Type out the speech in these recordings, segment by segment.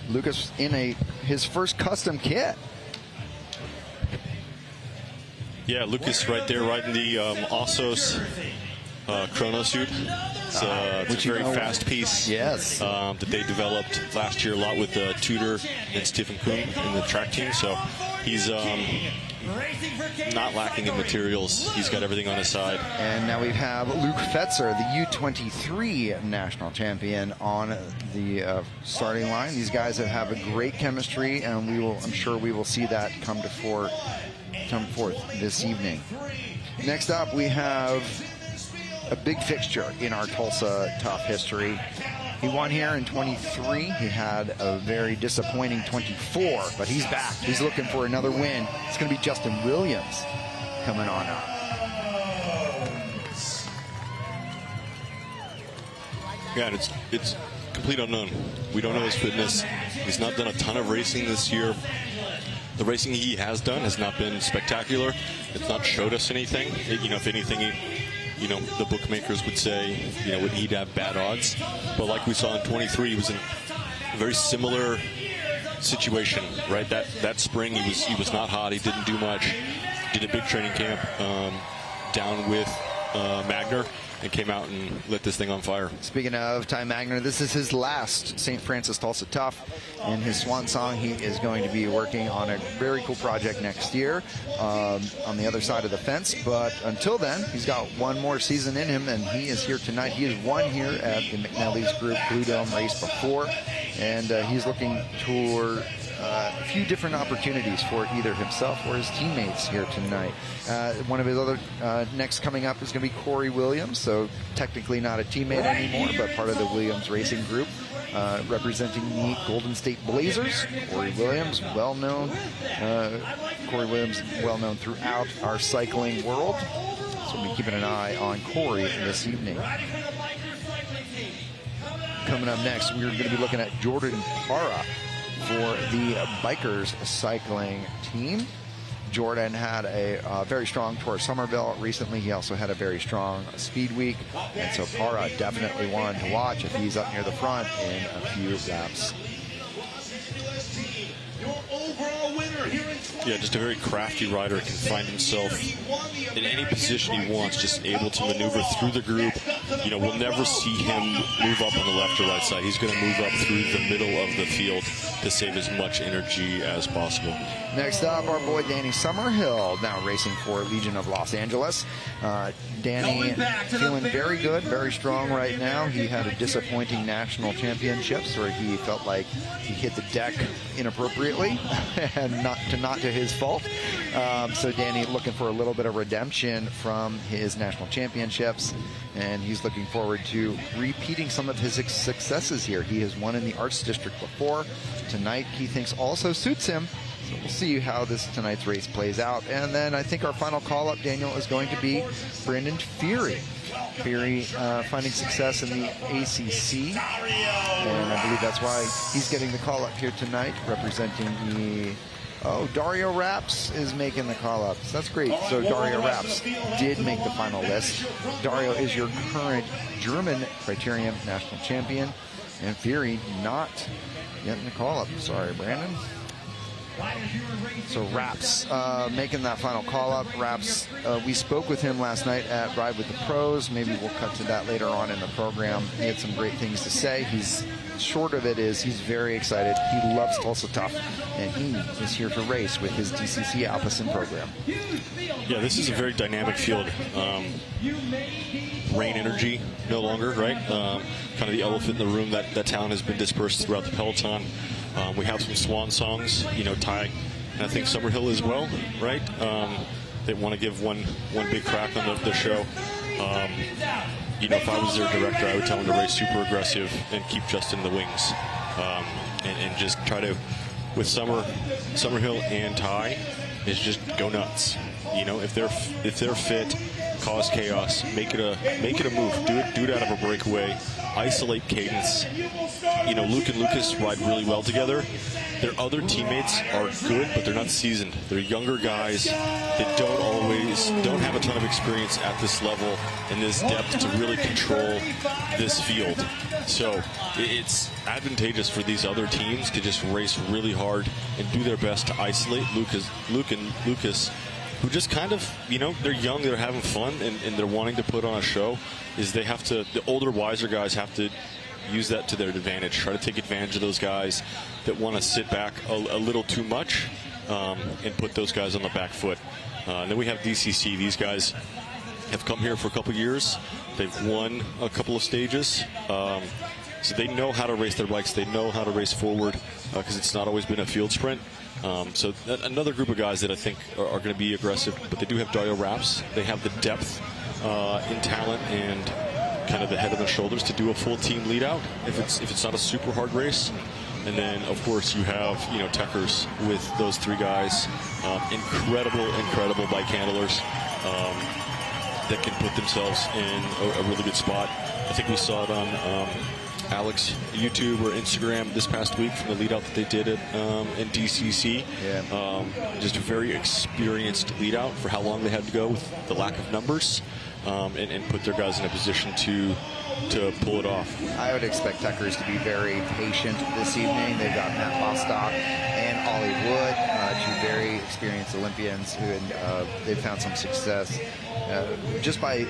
Lucas in his first custom kit. Yeah, Lucas right there riding the Ossos chrono suit. It's a very fast piece. Yes. That they developed last year a lot with Tudor and Stephen Kuhn in the track team. So he's not lacking in materials. He's got everything on his side. And now we have Luke Fetzer, the U23 national champion, on the starting line. These guys have a great chemistry, and I'm sure we will see that come forth this evening. Next up, we have a big fixture in our Tulsa Tough history. He won here in 23. He had a very disappointing 24, but he's back. He's looking for another win. It's going to be Justin Williams coming on up. Yeah, it's complete unknown. We don't know his fitness. He's not done a ton of racing this year. The racing he has done has not been spectacular. It's not showed us anything. If anything, the bookmakers would say, he'd have bad odds. But like we saw in 23, he was in a very similar situation, right? That spring, he was not hot. He didn't do much. Did a big training camp down with Magner, and came out and lit this thing on fire. Speaking of Ty Magner, this is his last St. Francis Tulsa Tough. In his swan song, he is going to be working on a very cool project next year on the other side of the fence. But until then, he's got one more season in him, and he is here tonight. He has won here at the McNellie's Group Blue Dome race before, and he's looking toward a few different opportunities for either himself or his teammates here tonight. One of his other next coming up is going to be Corey Williams, so technically not a teammate anymore, but part of the Williams Racing Group, representing the Golden State Blazers. Corey Williams, well known throughout our cycling world, so we'll be keeping an eye on Corey this evening. Coming up next, we're going to be looking at Jordan Para for the Bikers cycling team. Jordan had a very strong Tour of Somerville recently. He also had a very strong speed week, and so Para definitely one to watch if he's up near the front in a few laps. Yeah, just a very crafty rider, can find himself in any position he wants, just able to maneuver through the group. We'll never see him move up on the left or right side. He's going to move up through the middle of the field to save as much energy as possible. Next up, our boy Danny Summerhill, now racing for Legion of Los Angeles. Danny feeling very good, very strong right now. He had a disappointing national championships where he felt like he hit the deck inappropriately and not to his fault. So Danny looking for a little bit of redemption from his national championships, and he's looking forward to repeating some of his successes here. He has won in the Arts District before. Tonight he thinks also suits him. So we'll see how tonight's race plays out. And then I think our final call-up, Daniel, is going to be Brandon Fury. Fury finding success in the ACC, and I believe that's why he's getting the call-up here tonight, representing the... Oh, Dario Raps is making the call-ups. That's great. So Dario Raps did make the final list. Dario is your current German Criterium national champion, and Fury not getting the call-up. Sorry, Brandon. So Raps making that final call-up. Raps, we spoke with him last night at Ride with the Pros. Maybe we'll cut to that later on in the program. He had some great things to say. Short of it is he's very excited. He loves Tulsa Tough, and he is here to race with his DCC Alpecin program. Yeah, this is a very dynamic field. Rain energy no longer, right? Kind of the elephant in the room. That talent has been dispersed throughout the Peloton. We have some swan songs, Ty, and I think Summerhill as well, right? They want to give one big crack on the show. If I was their director, I would tell them to race super aggressive and keep Justin in the wings, and just try to, with Summerhill and Ty, is just go nuts. If they're fit, cause chaos, make it a move. Do it out of a breakaway. Isolate cadence. Luke and Lucas ride really well together. Their other teammates are good, but they're not seasoned. They're younger guys that don't have a ton of experience at this level and this depth to really control this field. So it's advantageous for these other teams to just race really hard and do their best to isolate Luke and Lucas, who just kind of, they're young, they're having fun, and they're wanting to put on a show. The older, wiser guys have to use that to their advantage, try to take advantage of those guys that want to sit back a little too much and put those guys on the back foot. And then we have DCC. These guys have come here for a couple years. They've won a couple of stages. So they know how to race their bikes. They know how to race forward because it's not always been a field sprint. So another group of guys that I think are going to be aggressive, but they do have Dario Raps. They have the depth in talent and kind of the head and the shoulders to do a full team lead out if it's not a super hard race. And then, of course, you have, Techers with those three guys, incredible bike handlers that can put themselves in a really good spot. I think we saw it on Alex YouTube or Instagram this past week from the lead out that they did in DCC. Yeah. Just a very experienced lead out for how long they had to go with the lack of numbers and put their guys in a position to pull it off. I would expect Tuckers to be very patient this evening. They've got Matt Bostock and Ollie Wood, two very experienced Olympians who they've found some success just by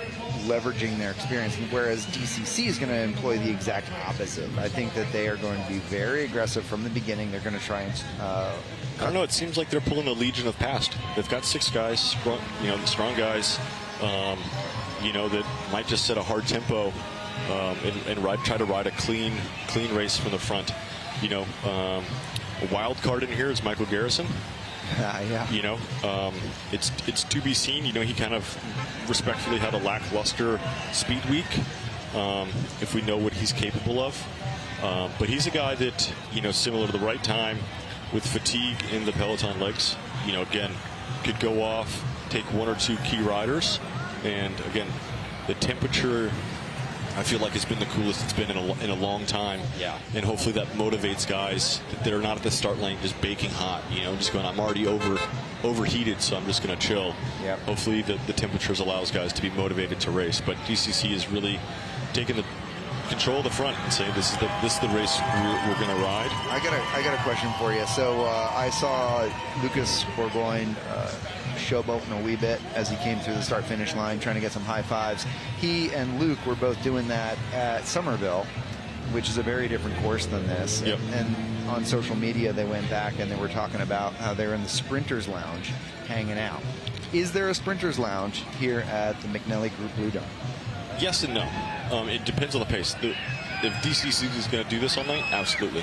leveraging their experience, whereas DCC is going to employ the exact opposite. I think that they are going to be very aggressive from the beginning. They're going to try and I don't know, it seems like they're pulling a legion of past. They've got 6 guys, strong guys, that might just set a hard tempo and try to ride a clean race from the front. A wild card in here is Michael Garrison. Yeah. It's to be seen. He kind of respectfully had a lackluster speed week. If we know what he's capable of, but he's a guy that similar to the right time with fatigue in the Peloton legs. Again, could go off, take 1 or 2 key riders, and again, the temperature I feel like it's been the coolest it's been in a long time. Yeah. And hopefully that motivates guys that are not at the start lane just baking hot, just going, I'm already overheated, so I'm just going to chill. Yep. Hopefully the temperatures allows guys to be motivated to race. But DCC is really taking the control of the front and saying this is the race we're going to ride. I got a question for you. So I saw Lucas Bourgogne showboating a wee bit as he came through the start-finish line, trying to get some high fives. He and Luke were both doing that at Somerville, which is a very different course than this. Yep. And on social media, they went back and they were talking about how they're in the Sprinters Lounge hanging out. Is there a Sprinters Lounge here at the McNellie Group Blue Dome? Yes and no. It depends on the pace. If DCC is going to do this all night, absolutely.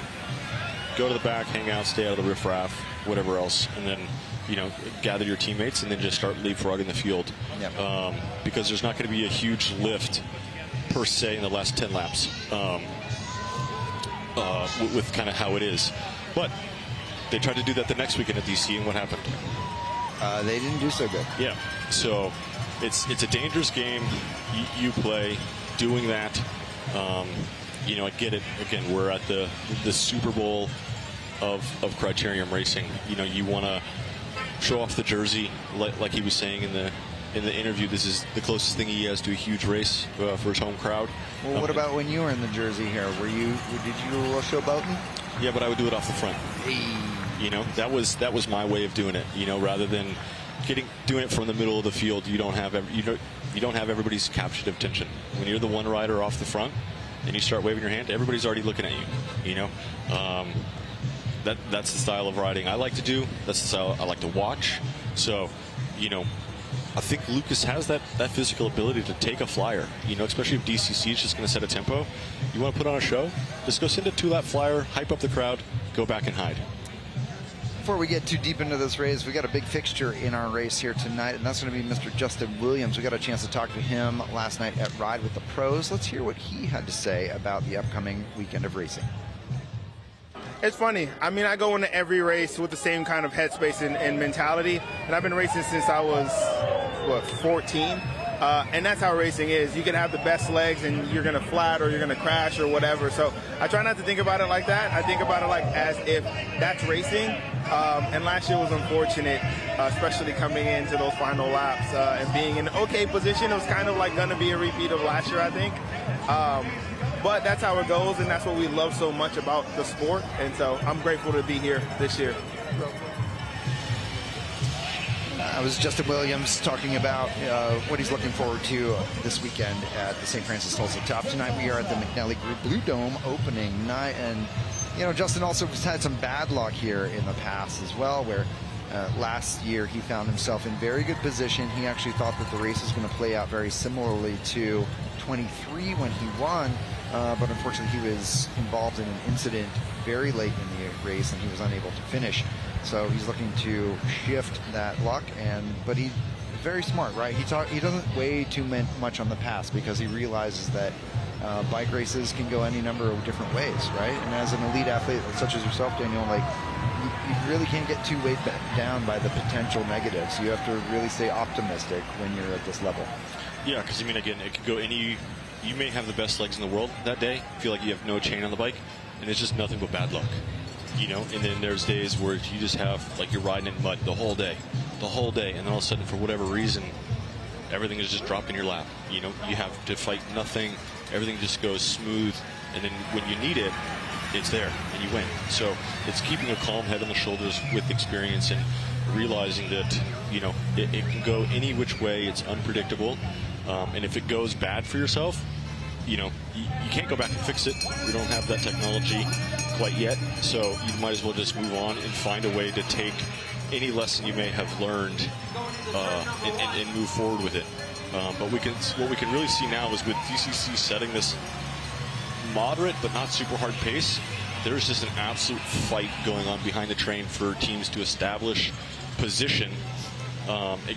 Go to the back, hang out, stay out of the riffraff, whatever else, and then gather your teammates and then just start leapfrogging the field. Yep. Because there's not going to be a huge lift per se in the last 10 laps with kind of how it is. But they tried to do that the next weekend at DC, and what happened? They didn't do so good. Yeah. So it's a dangerous game. You play doing that. I get it. Again, we're at the Super Bowl of Criterium racing. You want to show off the jersey, like he was saying in the interview. This is the closest thing he has to a huge race for his home crowd. Well, what about when you were in the jersey here? Did you do a little showboating? Yeah, but I would do it off the front. Hey. That was my way of doing it. Rather than doing it from the middle of the field, you don't have everybody's captured attention. When you're the one rider off the front and you start waving your hand, everybody's already looking at you. That's the style of riding I like to do. That's the style I like to watch. So, I think Lucas has that physical ability to take a flyer, especially if DCC is just going to set a tempo. You want to put on a show? Just go send a 2-lap flyer, hype up the crowd, go back and hide. Before we get too deep into this race, we got a big fixture in our race here tonight, and that's going to be Mr. Justin Williams. We got a chance to talk to him last night at Ride with the Pros. Let's hear what he had to say about the upcoming weekend of racing. It's funny. I mean, I go into every race with the same kind of headspace and mentality, and I've been racing since I was, 14? And that's how racing is. You can have the best legs and you're going to flat or you're going to crash or whatever. So I try not to think about it like that. I think about it like as if that's racing. And last year was unfortunate, especially coming into those final laps and being in an okay position. It was kind of like going to be a repeat of last year, I think. but that's how it goes, and that's what we love so much about the sport. And so I'm grateful to be here this year. That was Justin Williams talking about what he's looking forward to this weekend at the St. Francis Tulsa Top. Tonight we are at the McNellie Group Blue Dome opening night, and Justin also has had some bad luck here in the past as well, where last year he found himself in very good position. He actually thought that the race was going to play out very similarly to 23 when he won, but unfortunately he was involved in an incident very late in the race and he was unable to finish. So he's looking to shift that luck, but he's very smart, right? He doesn't weigh too much on the past because he realizes that bike races can go any number of different ways, right? And as an elite athlete such as yourself, Daniel, you really can't get too weighed down by the potential negatives. You have to really stay optimistic when you're at this level. Yeah, because again, it could go any. You may have the best legs in the world that day, feel like you have no chain on the bike, and it's just nothing but bad luck. And then there's days where you just have, like, you're riding in mud the whole day, and then all of a sudden, for whatever reason, everything is just dropped in your lap. You have to fight nothing, everything just goes smooth, and then when you need it, it's there, and you win. So it's keeping a calm head on the shoulders with experience and realizing that, it can go any which way, it's unpredictable, and if it goes bad for yourself, you can't go back and fix it. We don't have that technology quite yet, so you might as well just move on and find a way to take any lesson you may have learned and move forward with it. But what we can really see now is with DCC setting this moderate but not super hard pace, there's just an absolute fight going on behind the train for teams to establish position,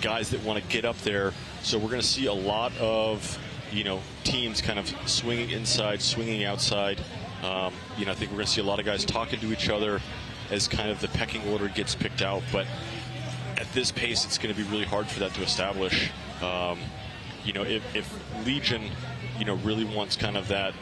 guys that want to get up there. So we're going to see a lot of teams kind of swinging inside, swinging outside. I think we're going to see a lot of guys talking to each other as kind of the pecking order gets picked out. But at this pace, it's going to be really hard for that to establish. If Legion, really wants kind of that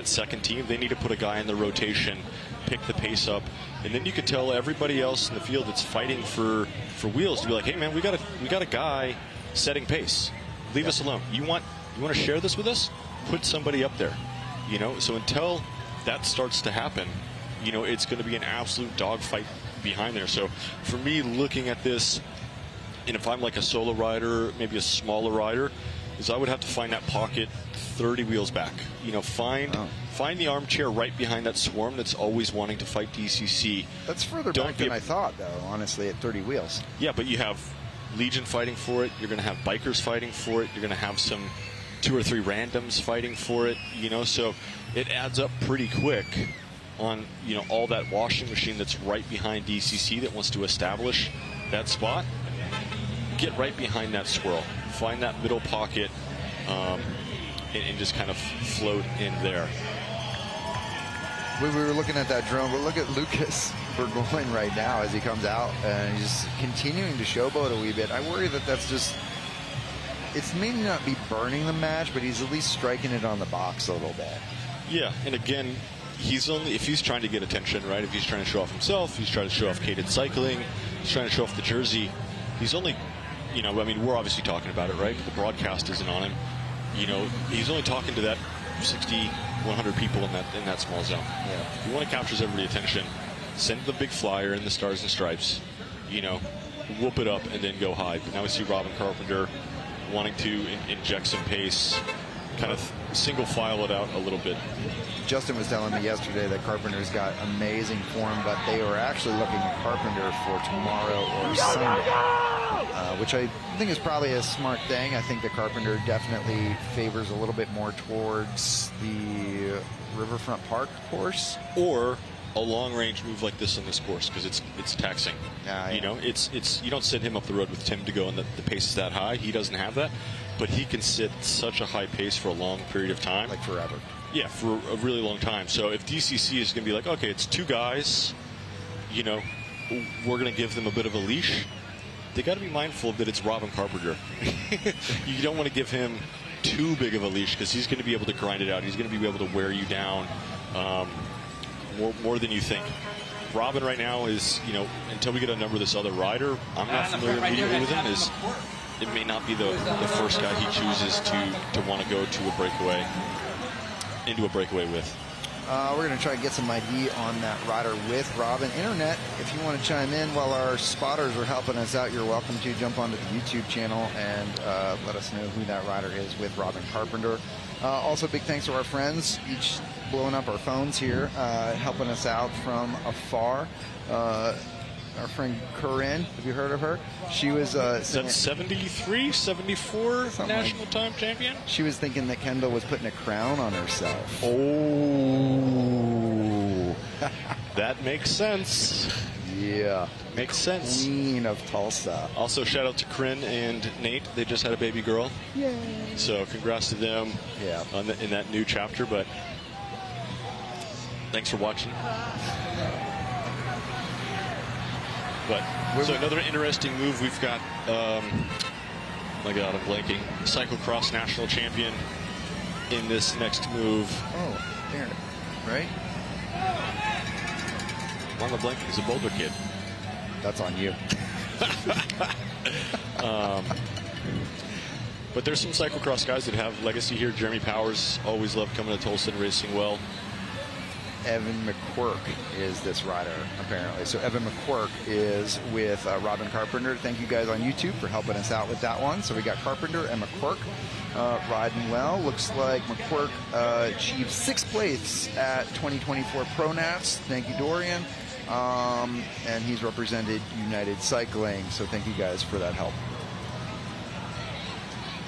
second team, they need to put a guy in the rotation, pick the pace up, and then you could tell everybody else in the field that's fighting for wheels to be like, hey man, we got a guy setting pace. Leave us alone. You want to share this with us? Put somebody up there. So until that starts to happen, it's going to be an absolute dogfight behind there. So for me, looking at this, and if I'm like a solo rider, maybe a smaller rider, is I would have to find that pocket 30 wheels back. Find the armchair right behind that swarm that's always wanting to fight DCC. That's further back than I thought, though, honestly, at 30 wheels. Yeah, but you have Legion fighting for it. You're going to have bikers fighting for it. You're going to have some 2 or 3 randoms fighting for it. So it adds up pretty quick on all that washing machine that's right behind DCC that wants to establish that spot. Get right behind that swirl. Find that middle pocket and just kind of float in there. We were looking at that drone, but look at Lucas Burgoyne right now as he comes out and he's continuing to showboat a wee bit. I worry that that's just, it's maybe not be burning the match, but he's at least striking it on the box a little bit. Yeah, and again, if he's trying to get attention, right? If he's trying to show off himself, he's trying to show off Cated Cycling, he's trying to show off the jersey, he's only, we're obviously talking about it, right? The broadcast isn't on him. He's only talking to that 60, 100 people in that small zone. Yeah. If you want to capture everybody's attention, send the big flyer in the stars and stripes, whoop it up and then go high. But now we see Robin Carpenter wanting to inject some pace, kind of single file it out a little bit. Justin was telling me yesterday that Carpenter's got amazing form, but they were actually looking at Carpenter for tomorrow or Sunday, which I think is probably a smart thing. I think that Carpenter definitely favors a little bit more towards the Riverfront Park course. Or a long-range move like this on this course, because it's taxing. Yeah. You don't send him up the road with Tim to go, and the pace is that high. He doesn't have that, but he can sit such a high pace for a long period of time, like forever. Yeah, for a really long time. So if DCC is going to be like, okay, it's 2 guys, we're going to give them a bit of a leash. They got to be mindful that it's Robin Carpenter. You don't want to give him too big of a leash, because he's going to be able to grind it out. He's going to be able to wear you down. More than you think. Robin right now is, until we get a number of this other rider, I'm not familiar immediately with him, it may not be the first guy he chooses to want to go to a breakaway. into a breakaway with? We're going to try to get some ID on that rider with Robin. Internet, if you want to chime in while our spotters are helping us out, you're welcome to jump onto the YouTube channel and let us know who that rider is with Robin Carpenter. Also, big thanks to our friends, each blowing up our phones here, helping us out from afar. Our friend Corinne, have you heard of her? She was... Is that 73, 74 national like, time champion? She was thinking that Kendall was putting a crown on herself. Oh. That makes sense. Yeah. Makes sense. Queen of Tulsa. Also, shout out to Corinne and Nate. They just had a baby girl. Yay. So congrats to them in that new chapter. But thanks for watching. But so another interesting move we've got. My God, I'm blanking. Cyclocross national champion in this next move. Oh, there, right? On the blank is a Boulder kid. That's on you. But there's some cyclocross guys that have legacy here. Jeremy Powers always loved coming to Tulsa and racing well. Evan McQuirk is this rider, apparently. So Evan McQuirk is with Robin Carpenter. Thank you guys on YouTube for helping us out with that one. So we got Carpenter and McQuirk riding well. Looks like McQuirk achieved 6th place at 2024 Pro Nats. Thank you, Dorian. And he's represented United Cycling. So thank you guys for that help.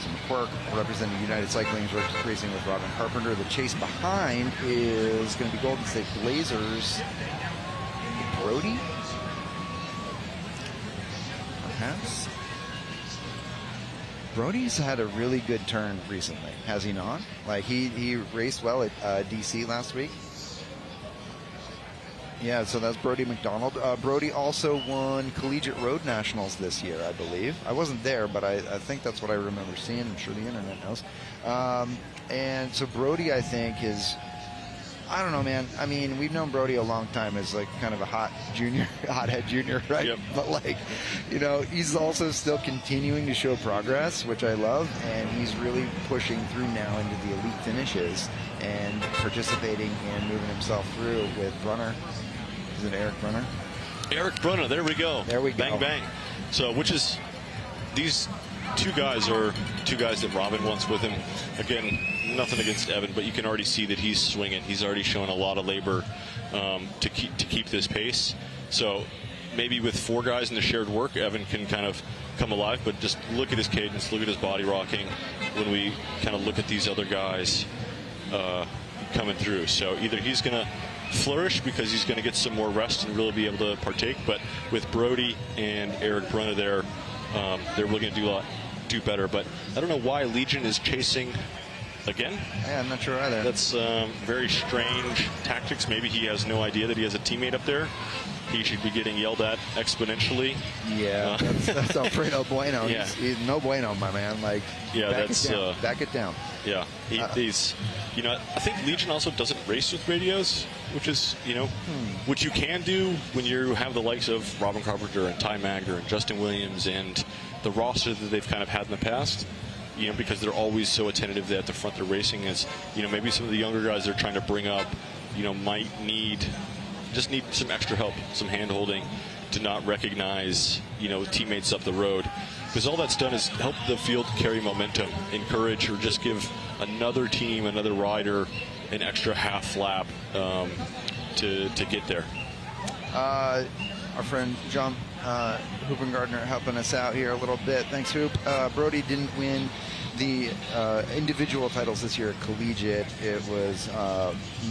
So McQuirk representing United Cycling is racing with Robin Carpenter. The chase behind is going to be Golden State Blazers. Brody? Perhaps? Brody's had a really good turn recently, has he not? Like, he raced well at DC last week. Yeah, so that's Brody McDonald. Brody also won Collegiate Road Nationals this year, I believe. I wasn't there, but I think that's what I remember seeing. I'm sure the internet knows. And so Brody, I think, is... I don't know, man. I mean, we've known Brody a long time as like kind of a hothead junior, right? Yep. But like, you know, he's also still continuing to show progress, which I love, and he's really pushing through now into the elite finishes and participating and moving himself through with Brunner. Is it Eric Brunner? Eric Brunner, there we go. There we go. Bang, bang. So, which is, these two guys are two guys that Robin wants with him. Again, nothing against Evan, but you can already see that he's swinging. He's already shown a lot of labor to keep this pace. So maybe with 4 guys in the shared work, Evan can kind of come alive. But just look at his cadence, look at his body rocking when we kind of look at these other guys coming through. So either he's going to flourish because he's going to get some more rest and really be able to partake. But with Brody and Eric Brunner there, they're really going to do better. But I don't know why Legion is chasing again. Yeah, I'm not sure either. That's very strange tactics. Maybe he has no idea that he has a teammate up there. He should be getting yelled at exponentially. Yeah, that's Alfredo Bueno. Yeah. He's no bueno, my man. Like, yeah, back it down. Yeah, he's, you know, I think Legion also doesn't race with radios, which is, you know, which you can do when you have the likes of Robin Carpenter and Ty Magner and Justin Williams and the roster that they've kind of had in the past. You know, because they're always so attentive at the front they're racing. As you know, maybe some of the younger guys they're trying to bring up, you know, might need some extra help, some hand holding to not recognize, you know, teammates up the road. Because all that's done is help the field carry momentum, encourage, or just give another team, another rider, an extra half lap to get there. Our friend John Hoopengardner helping us out here a little bit. Thanks, Hoop. Brody didn't win the individual titles this year at Collegiate. It was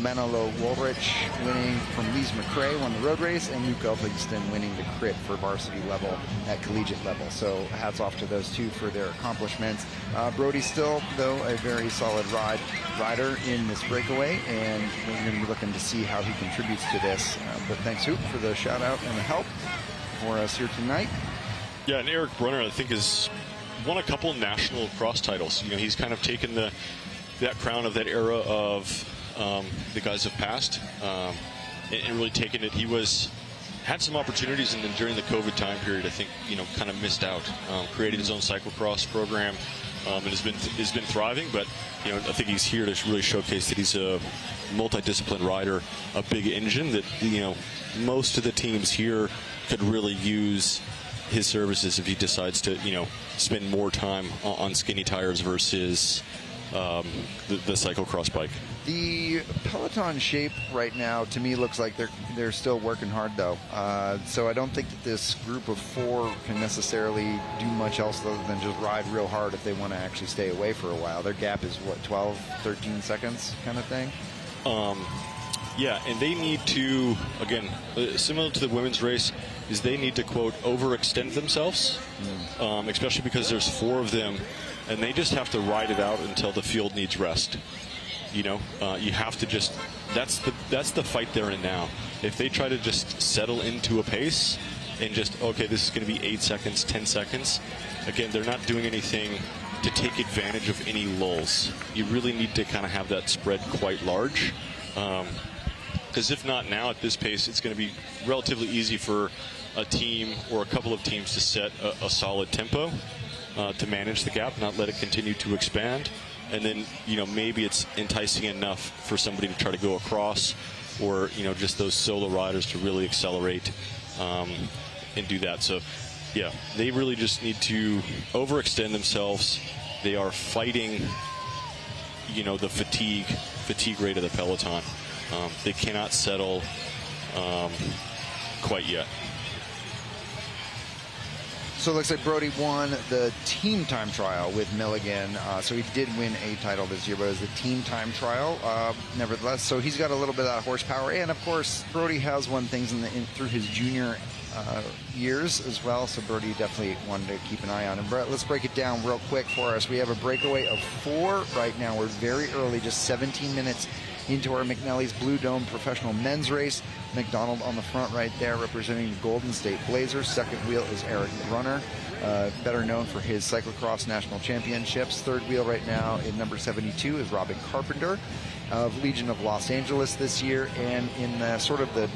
Manolo Woolrich winning from Lees McRae, won the road race, and Luke Elphingston winning the crit for varsity level at collegiate level. So hats off to those two for their accomplishments. Brody's still, though, a very solid rider in this breakaway, and we're going to be looking to see how he contributes to this. But thanks, Hoop, for the shout out and the help for us here tonight. Yeah, and Eric Brunner, I think, has won a couple national cross titles. You know, he's kind of taken that crown of that era of the guys of past, and really taken it. He had some opportunities, and then during the COVID time period, I think, you know, kind of missed out. Created his own cyclocross program, and has been thriving. But I think he's here to really showcase that he's a multidisciplined rider, a big engine that most of the teams here could really use his services if he decides to spend more time on skinny tires versus the cyclocross bike. The Peloton shape right now, to me, looks like they're still working hard, though. So I don't think that this group of 4 can necessarily do much else other than just ride real hard if they want to actually stay away for a while. Their gap is, 12, 13 seconds kind of thing? Yeah, and they need to, again, similar to the women's race, is they need to, quote, overextend themselves, especially because there's 4 of them, and they just have to ride it out until the field needs rest. You have to just, that's the fight they're in now. If they try to just settle into a pace and just, okay, this is going to be 8 seconds, 10 seconds, again, they're not doing anything to take advantage of any lulls. You really need to kind of have that spread quite large. Because if not now at this pace, it's going to be relatively easy for a team or a couple of teams to set a solid tempo to manage the gap, not let it continue to expand. And then, maybe it's enticing enough for somebody to try to go across, or, just those solo riders to really accelerate and do that. So, yeah, they really just need to overextend themselves. They are fighting, the fatigue rate of the Peloton. They cannot settle quite yet. So it looks like Brody won the team time trial with Milligan. So he did win a title this year, but it was the team time trial, nevertheless. So he's got a little bit of that horsepower. And, of course, Brody has won things through his junior years as well. So Brody definitely wanted to keep an eye on him. Let's break it down real quick for us. We have a breakaway of 4 right now. We're very early, just 17 minutes into our McNellie's Blue Dome professional men's race. McDonald on the front right there representing the Golden State Blazers. Second wheel is Eric Brunner, better known for his cyclocross national championships. Third wheel right now in number 72 is Robin Carpenter of Legion of Los Angeles this year. And in sort of the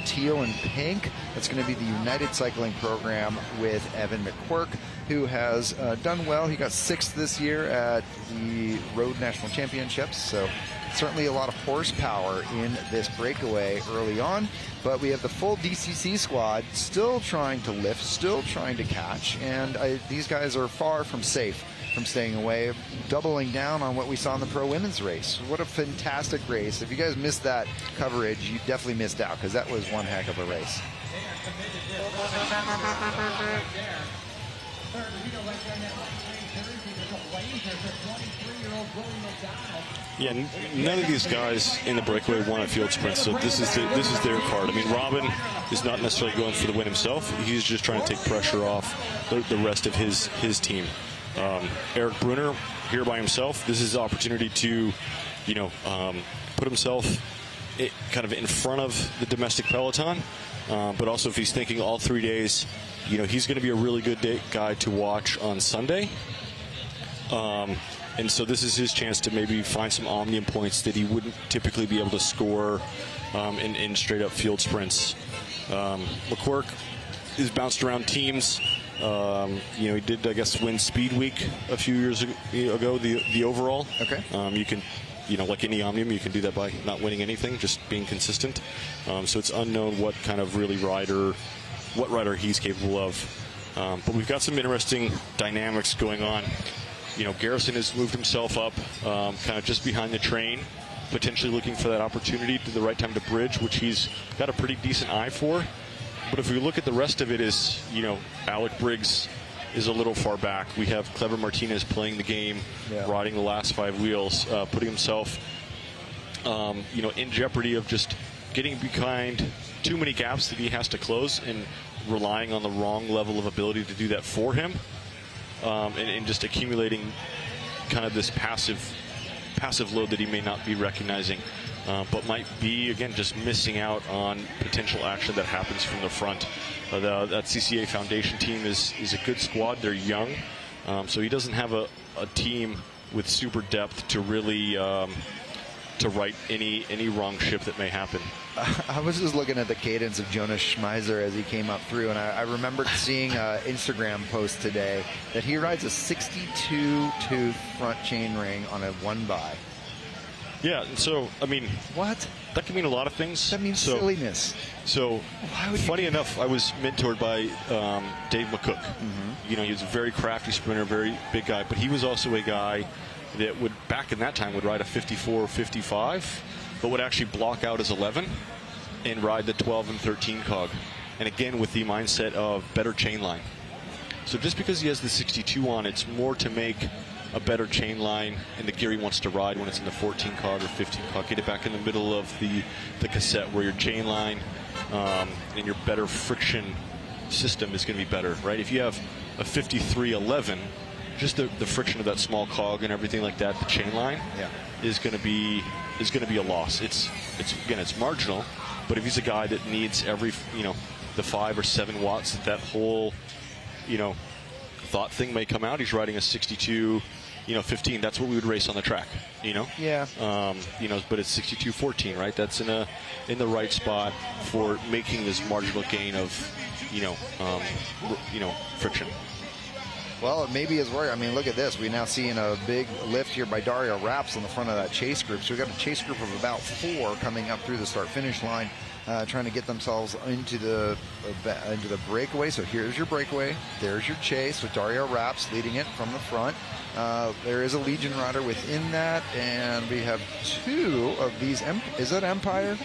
teal and pink, that's going to be the United Cycling Program with Evan McQuirk, who has done well. He got 6th this year at the Road National Championships. So certainly a lot of horsepower in this breakaway early on, but we have the full DCC squad still trying to lift, still trying to catch, and these guys are far from safe from staying away, doubling down on what we saw in the pro women's race. What a fantastic race. If you guys missed that coverage, you definitely missed out, because that was one heck of a race. Yeah, none of these guys in the breakaway won at field sprints, so this is their card. I mean, Robin is not necessarily going for the win himself. He's just trying to take pressure off the rest of his team. Eric Brunner here by himself. This is his opportunity to, put himself kind of in front of the domestic peloton. But also, if he's thinking all 3 days, he's going to be a really good guy to watch on Sunday. And so this is his chance to maybe find some omnium points that he wouldn't typically be able to score in straight-up field sprints. McQuirk has bounced around teams. He did, I guess, win Speed Week a few years ago, the overall. Okay. You can, like any omnium, you can do that by not winning anything, just being consistent. So it's unknown what kind of what rider he's capable of. But we've got some interesting dynamics going on. Garrison has moved himself up kind of just behind the train, potentially looking for that opportunity to the right time to bridge, which he's got a pretty decent eye for. But if we look at the rest of it, Alec Briggs is a little far back. We have Clever Martinez playing the game, riding the last 5 wheels, putting himself, in jeopardy of just getting behind too many gaps that he has to close and relying on the wrong level of ability to do that for him. And just accumulating kind of this passive load that he may not be recognizing, but might be, again, just missing out on potential action that happens from the front. That CCA Foundation team is a good squad. They're young, so he doesn't have a team with super depth to really to right any wrong ship that may happen. I was just looking at the cadence of Jonas Schmeiser as he came up through, and I remembered seeing an Instagram post today that he rides a 62-tooth front chain ring on a 1-by. Yeah, so, I mean, what? That can mean a lot of things. That means silliness. So, funny enough, I was mentored by Dave McCook. You know, he was a very crafty sprinter, very big guy, but he was also a guy that would, back in that time, would ride a 54 or 55, but would actually block out his 11 and ride the 12 and 13 cog. And again, with the mindset of better chain line. So just because he has the 62 on, it's more to make a better chain line and the gear he wants to ride when it's in the 14 cog or 15 cog. Get it back in the middle of the cassette where your chain line and your better friction system is going to be better, right? If you have a 5311, just the friction of that small cog and everything like that, the chain line is going to be a loss. It's marginal, but if he's a guy that needs every the 5 or 7 watts that whole thought thing may come out, he's riding a 62 15. That's what we would race on the track, Yeah. But it's 62-14, right? That's in the right spot for making this marginal gain of friction. Well, it maybe is work. I mean, look at this. We now see a big lift here by Dario Raps on the front of that chase group. So we've got a chase group of about 4 coming up through the start-finish line, trying to get themselves into the breakaway. So here's your breakaway. There's your chase with Dario Raps leading it from the front. There is a Legion rider within that, and we have 2 of these. Is that Empire?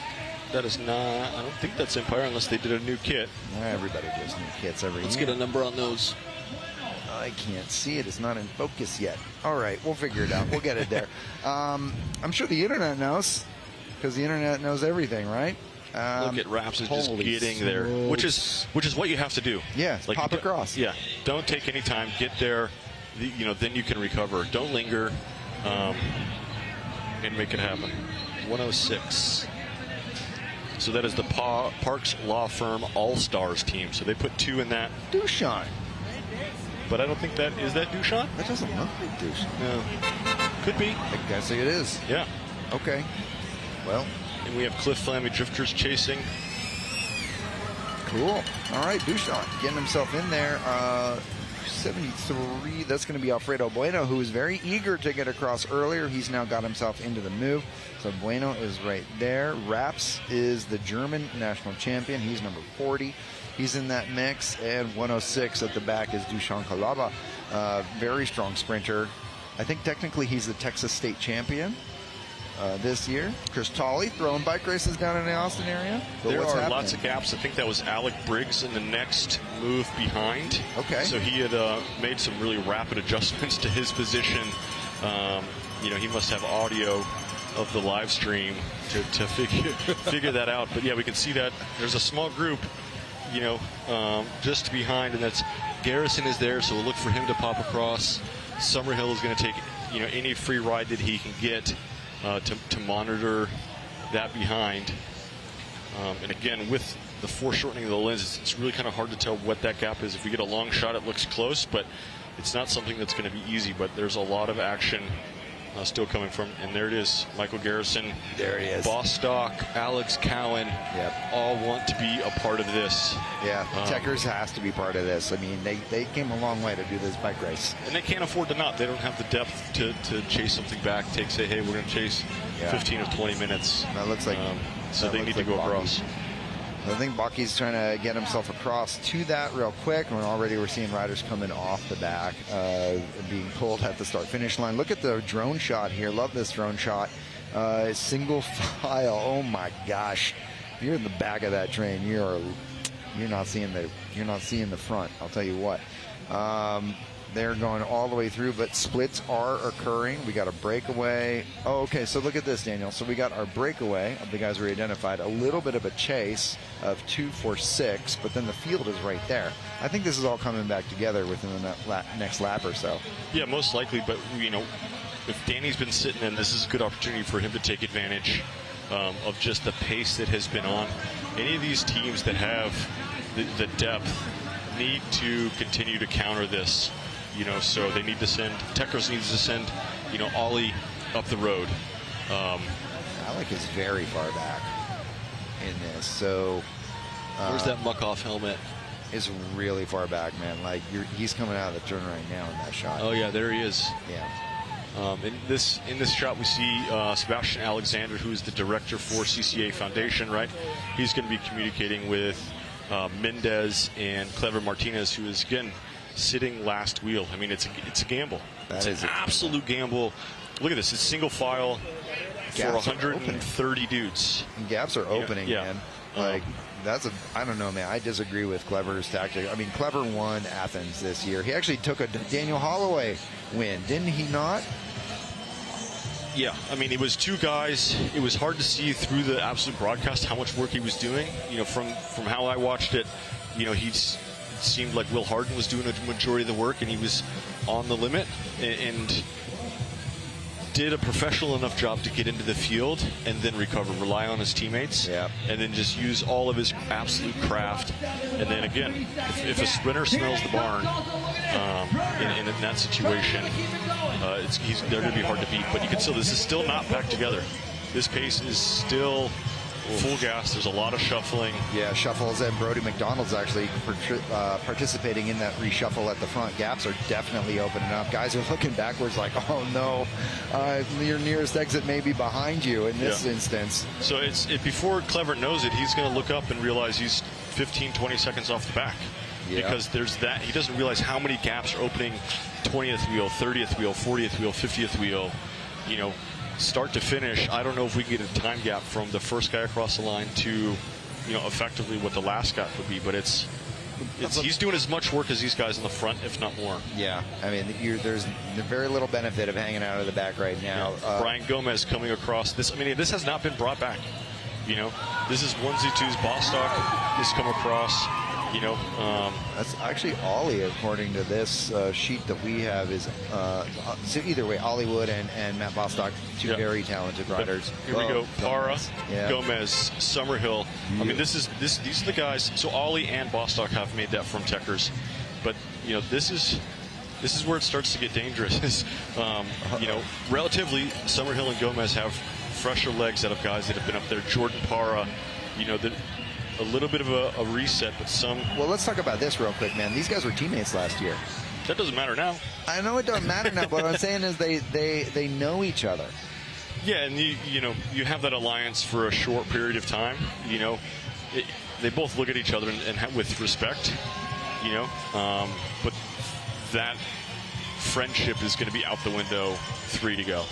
That is not. I don't think that's Empire unless they did a new kit. Everybody does new kits every year. Let's get a number on those. I can't see it. It's not in focus yet. All right, we'll figure it out. We'll get it there. I'm sure the internet knows, because the internet knows everything, right? Look at Raps is just getting there, which is what you have to do. Yeah, like pop across. Yeah, don't take any time. Get there. Then you can recover. Don't linger, and make it happen. 106. So that is the Parks Law Firm All-Stars team. So they put 2 in that. Dushan. But I don't think that is that Dushan. That doesn't look like Dushan. No. Could be. I guess it is. Yeah. Okay. Well. And we have Cliff Flammy Drifters chasing. Cool. All right, Dushan getting himself in there. 73. That's going to be Alfredo Bueno, who was very eager to get across earlier. He's now got himself into the move. So Bueno is right there. Raps is the German national champion. He's number 40. He's in that mix, and 106 at the back is Dushan Kalaba. Very strong sprinter. I think technically he's the Texas state champion this year. Chris Tolley throwing bike races down in the Austin area. But there are happening? Lots of gaps. I think that was Alec Briggs in the next move behind. Okay. So he had made some really rapid adjustments to his position. He must have audio of the live stream to figure that out. But yeah, we can see that there's a small group just behind, and that's Garrison is there, so we'll look for him to pop across. Summerhill is going to take any free ride that he can get to monitor that behind. And again, with the foreshortening of the lens, it's really kind of hard to tell what that gap is. If we get a long shot, it looks close, but it's not something that's going to be easy. But there's a lot of action still coming from, and there it is, Michael Garrison. There he is. Bostock, Alex Cowan, all want to be a part of this. Yeah, Techers has to be part of this. I mean, they came a long way to do this bike race. And they can't afford to not. They don't have the depth to chase something back, say, hey, we're going to chase 15 or 20 minutes. That looks like so they need to go across. I think Baki's trying to get himself across to that real quick. And already we're seeing riders coming off the back, being pulled at the start-finish line. Look at the drone shot here. Love this drone shot. Single file. Oh my gosh! If you're in the back of that train, you're not seeing the front. I'll tell you what. They're going all the way through, but splits are occurring. We got a breakaway. Oh, okay, so look at this, Daniel. So we got our breakaway of the guys we identified, a little bit of a chase of 246, but then the field is right there. I think this is all coming back together within the next lap or so. Yeah, most likely, but, if Danny's been sitting in, this is a good opportunity for him to take advantage of just the pace that has been on. Any of these teams that have the depth need to continue to counter this. So they need to send, Tekros needs to send, Ollie up the road. Alec is very far back in this. So where's that muck-off helmet? Is really far back, man. Like he's coming out of the turn right now in that shot. Oh yeah, there he is. Yeah. In this shot, we see Sebastian Alexander, who's the director for CCA Foundation. Right, he's going to be communicating with Mendez and Clever Martinez, who is again sitting last wheel. I mean, it's a gamble. It's an absolute gamble. Look at this. It's single file for 130 dudes. And gaps are opening, man. Like I don't know, man. I disagree with Clever's tactic. I mean, Clever won Athens this year. He actually took a Daniel Holloway win, didn't he not? Yeah, I mean, it was two guys. It was hard to see through the absolute broadcast how much work he was doing. You know, from how I watched it, you know, he seemed like Will Harden was doing a majority of the work, and he was on the limit and did a professional enough job to get into the field and then recover, rely on his teammates, and then just use all of his absolute craft. And then again, if a sprinter smells the barn in that situation, they're going to be hard to beat. But you can still, this is still not back together. This pace is still full gas. There's a lot of shuffling. Yeah, shuffles, and Brody McDonald's actually participating in that reshuffle at the front. Gaps are definitely opening up. Guys are looking backwards like, oh no, your nearest exit may be behind you in this instance. So before Clever knows it, he's going to look up and realize he's 15, 20 seconds off the back. Because there's that. He doesn't realize how many gaps are opening 20th wheel, 30th wheel, 40th wheel, 50th wheel, you know, start to finish. I don't know if we can get a time gap from the first guy across the line to, you know, effectively what the last gap would be, but he's doing as much work as these guys in the front, if not more. Yeah, I mean, there's very little benefit of hanging out of the back right now. Brian Gomez coming across this. I mean, this has not been brought back. You know, this is 1Z2's Bostock. This come across. You know, that's actually Ollie, according to this sheet that we have. Is so either way, Ollie Wood and Matt Bostock, two very talented riders. But here we go, Para, Gomez, Summerhill. I mean, these are the guys. So Ollie and Bostock have made that from Techers, but you know, this is where it starts to get dangerous. You know, relatively, Summerhill and Gomez have fresher legs out of guys that have been up there. Jordan Para, you know, a little bit of a reset, but some. Well, let's talk about this real quick, man. These guys were teammates last year. That doesn't matter now. I know it doesn't matter now, but what I'm saying is they know each other. Yeah, and you know, you have that alliance for a short period of time. You know, they both look at each other and with respect. You know, but that friendship is going to be out the window. 3 to go.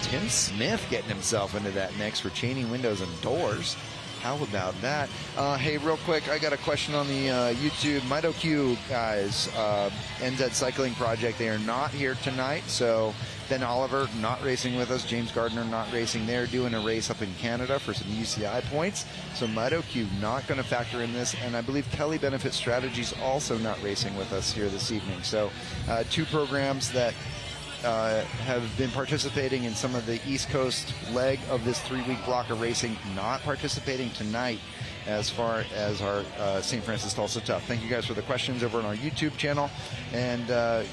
Tim Smith getting himself into that mix for chaining windows and doors. How about that? Hey, real quick, I got a question on the YouTube. MitoQ guys, NZ Cycling Project, they are not here tonight. So Ben Oliver not racing with us. James Gardner not racing. They're doing a race up in Canada for some UCI points. So MitoQ not going to factor in this. And I believe Kelly Benefit Strategies also not racing with us here this evening. So two programs that have been participating in some of the East Coast leg of this 3-week block of racing, not participating tonight as far as our St. Francis Tulsa Tough. Thank you guys for the questions over on our YouTube channel, and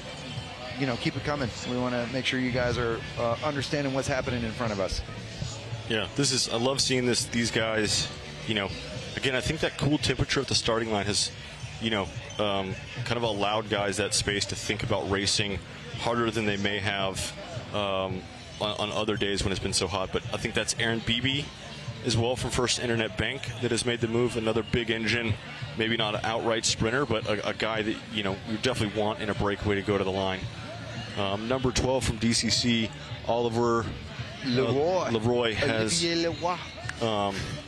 you know, keep it coming. We want to make sure you guys are understanding what's happening in front of us. Yeah, I love seeing these guys. You know, again, I think that cool temperature at the starting line has, you know, kind of allowed guys that space to think about racing harder than they may have on other days when it's been so hot. But I think that's Aaron Beebe as well from First Internet Bank that has made the move. Another big engine, maybe not an outright sprinter, but a guy that, you know, you definitely want in a breakaway to go to the line. Number 12 from DCC, Oliver Leroy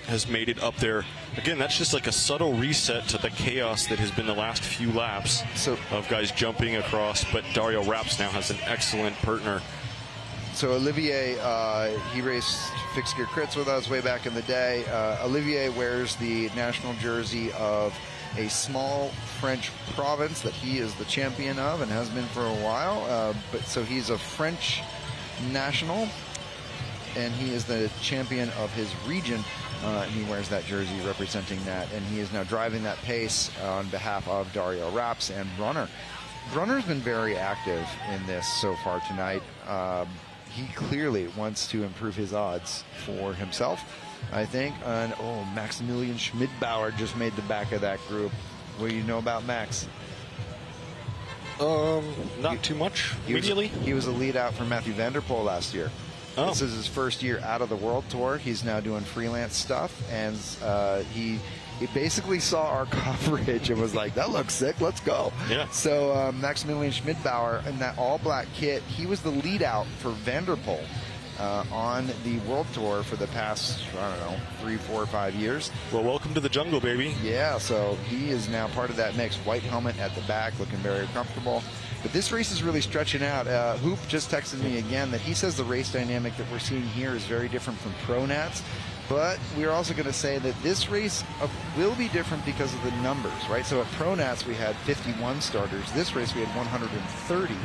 has made it up there. Again, that's just like a subtle reset to the chaos that has been the last few laps of guys jumping across. But Dario Raps now has an excellent partner. So Olivier, he raced fixed gear crits with us way back in the day. Olivier wears the national jersey of a small French province that he is the champion of and has been for a while. So he's a French national, and he is the champion of his region. And he wears that jersey representing that, and he is now driving that pace on behalf of Dario Raps and Brunner. Brunner's been very active in this so far tonight. he clearly wants to improve his odds for himself, I think. And Maximilian Schmidbauer just made the back of that group. What do you know about Max? Not too much. Immediately, he was a lead out for Matthew Vanderpoel last year. Oh. This is his first year out of the World Tour. He's now doing freelance stuff, and he basically saw our coverage and was like, "That looks sick. Let's go." Yeah. So Maximilian Schmidbauer in that all-black kit, he was the lead out for Vanderpoel on the World Tour for the past, I don't know, 3, 4, 5 years. Well, welcome to the jungle, baby. Yeah, so he is now part of that mix. White helmet at the back, looking very comfortable. But this race is really stretching out. Hoop just texted me again that he says the race dynamic that we're seeing here is very different from Pro Nats. But we're also going to say that this race will be different because of the numbers, right? So at Pro Nats we had 51 starters. This race we had 130.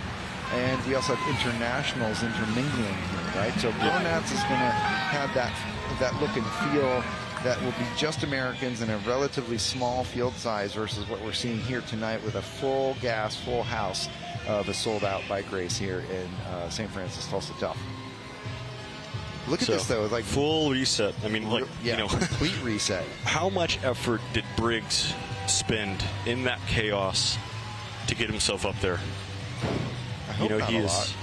And we also have internationals intermingling here, right? So Pro Nats is going to have that look and feel that will be just Americans in a relatively small field size versus what we're seeing here tonight with a full gas, full house of a sold-out bike race here in St. Francis, Tulsa Tough. Look at this, though. Like full reset. I mean, complete reset. How much effort did Briggs spend in that chaos to get himself up there? I hope not a lot.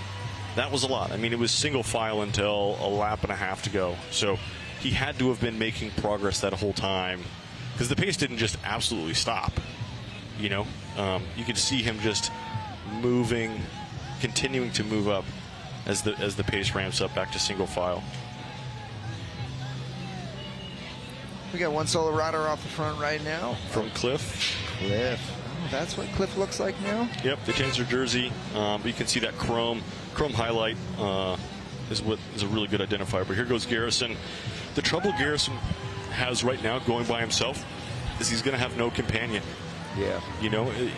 That was a lot. I mean, it was single file until a lap and a half to go. So he had to have been making progress that whole time because the pace didn't just absolutely stop. You could see him just moving, continuing to move up as the pace ramps up back to single file. We got one solo rider off the front right now. From Cliff. That's what Cliff looks like now? Yep, they changed their jersey. But you can see that chrome highlight is a really good identifier. But here goes Garrison. The trouble Garrison has right now going by himself is he's going to have no companion. Yeah.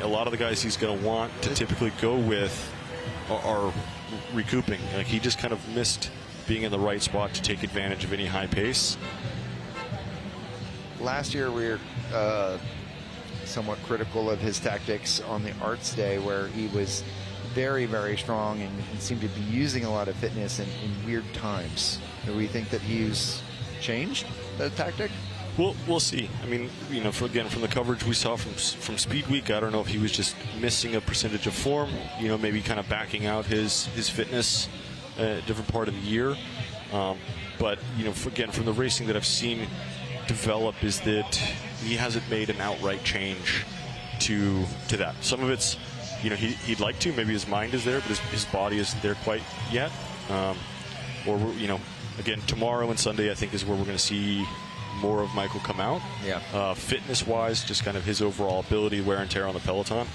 A lot of the guys he's going to want to typically go with are recouping. Like, he just kind of missed being in the right spot to take advantage of any high pace. Last year we were somewhat critical of his tactics on the Arts Day, where he was very, very strong and seemed to be using a lot of fitness in weird times. Do we think that he's changed the tactic? We'll see. I mean, from the coverage we saw from Speed Week, I don't know if he was just missing a percentage of form, maybe kind of backing out his fitness a different part of the year. But, from the racing that I've seen develop is that he hasn't made an outright change to that. Some of it's, he'd like to, maybe his mind is there, but his body isn't there quite yet. Again, tomorrow and Sunday, I think, is where we're going to see more of Michael come out. Yeah. Fitness-wise, just kind of his overall ability, wear and tear on the Peloton,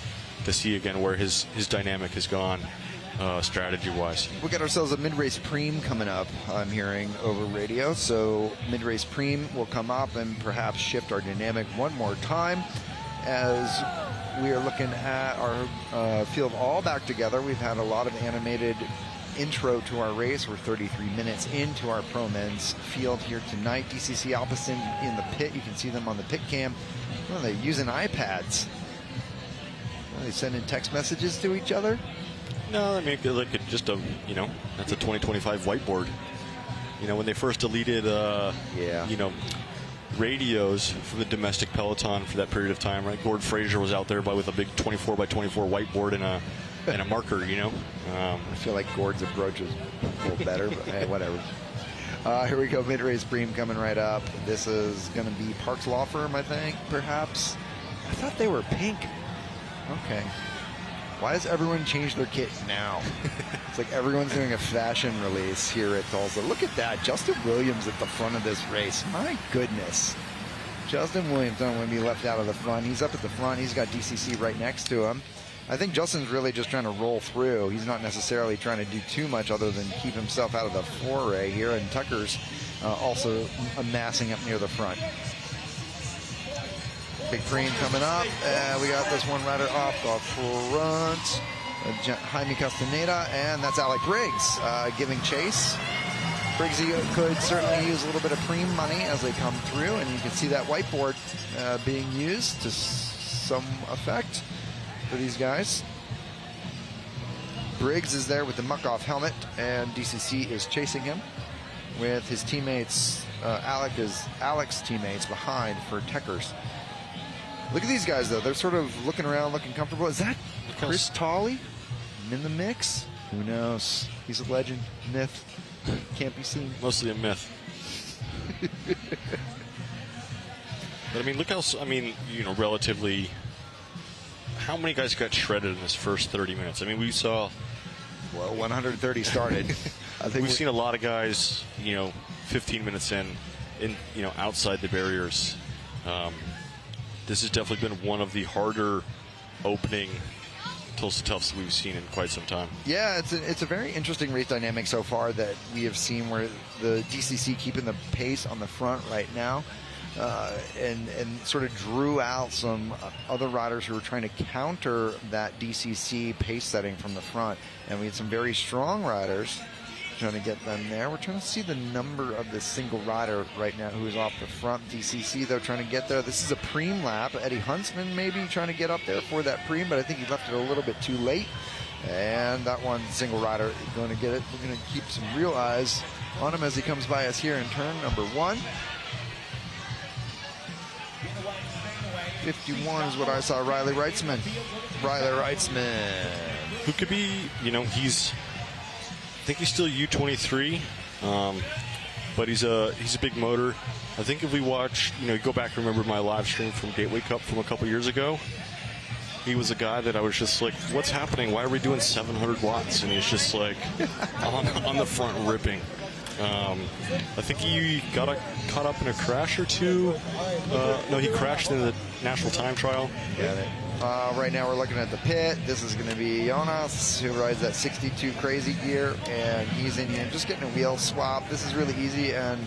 to see again where his dynamic has gone strategy-wise. We got ourselves a mid-race preem coming up, I'm hearing over radio. So mid-race preem will come up and perhaps shift our dynamic one more time as we are looking at our field all back together. We've had a lot of animated intro to our race. We're 33 minutes into our Pro Men's field here tonight. DCC Alpecin in the pit. You can see them on the pit cam. Well, they're using iPads. Are they sending text messages to each other? No, I mean, like just that's a 2025 whiteboard. When they first deleted, radios from the domestic Peloton for that period of time, right? Gord Fraser was out there with a big 24 by 24 whiteboard and a marker, I feel like Gord's approach is a little better, but hey, whatever. Here we go, mid-race preem coming right up. This is going to be Parks Law Firm, I think, perhaps. I thought they were pink. Okay. Why does everyone change their kit now? It's like everyone's doing a fashion release here at Tulsa. Look at that. Justin Williams at the front of this race. My goodness. Justin Williams don't want to be left out of the front. He's up at the front. He's got DCC right next to him. I think Justin's really just trying to roll through. He's not necessarily trying to do too much other than keep himself out of the foray here. And Tucker's also amassing up near the front. Big preem coming up. We got this one rider off the front. Jaime Castaneda, and that's Alec Briggs giving chase. Briggs could certainly use a little bit of preem money as they come through, and you can see that whiteboard being used to some effect for these guys. Briggs is there with the muck-off helmet, and DCC is chasing him with his teammates, Alex's teammates behind for Techers. Look at these guys, though. They're sort of looking around, looking comfortable. Is that Chris Tolley in the mix? Who knows? He's a legend, myth, can't be seen. Mostly a myth. But I mean, look how, relatively, how many guys got shredded in this first 30 minutes? I mean, we saw. Well, 130 started. I think we've seen a lot of guys, 15 minutes in, outside the barriers. This has definitely been one of the harder opening Tulsa Toughs we've seen in quite some time. Yeah, it's a very interesting race dynamic so far that we have seen, where the DCC keeping the pace on the front right now, and sort of drew out some other riders who were trying to counter that DCC pace setting from the front. And we had some very strong riders trying to get them there. We're trying to see the number of the single rider right now who is off the front. DCC, though, trying to get there. This is a preem lap. Eddie Huntsman maybe trying to get up there for that preem, but I think he left it a little bit too late. And that one single rider is going to get it. We're going to keep some real eyes on him as he comes by us here in turn number 1. 51 is what I saw. Riley Reitzman. Who could be, he's, I think he's still U23, but he's a big motor. I think if we watch, go back and remember my live stream from Gateway Cup from a couple years ago, he was a guy that I was just like, what's happening? Why are we doing 700 watts? And he's just like on the front ripping. I think he got caught up in a crash or two. No, he crashed in the national time trial. Got it. Right now we're looking at the pit. This is going to be Jonas, who rides that 62 crazy gear, and he's in here just getting a wheel swap. This is really easy, and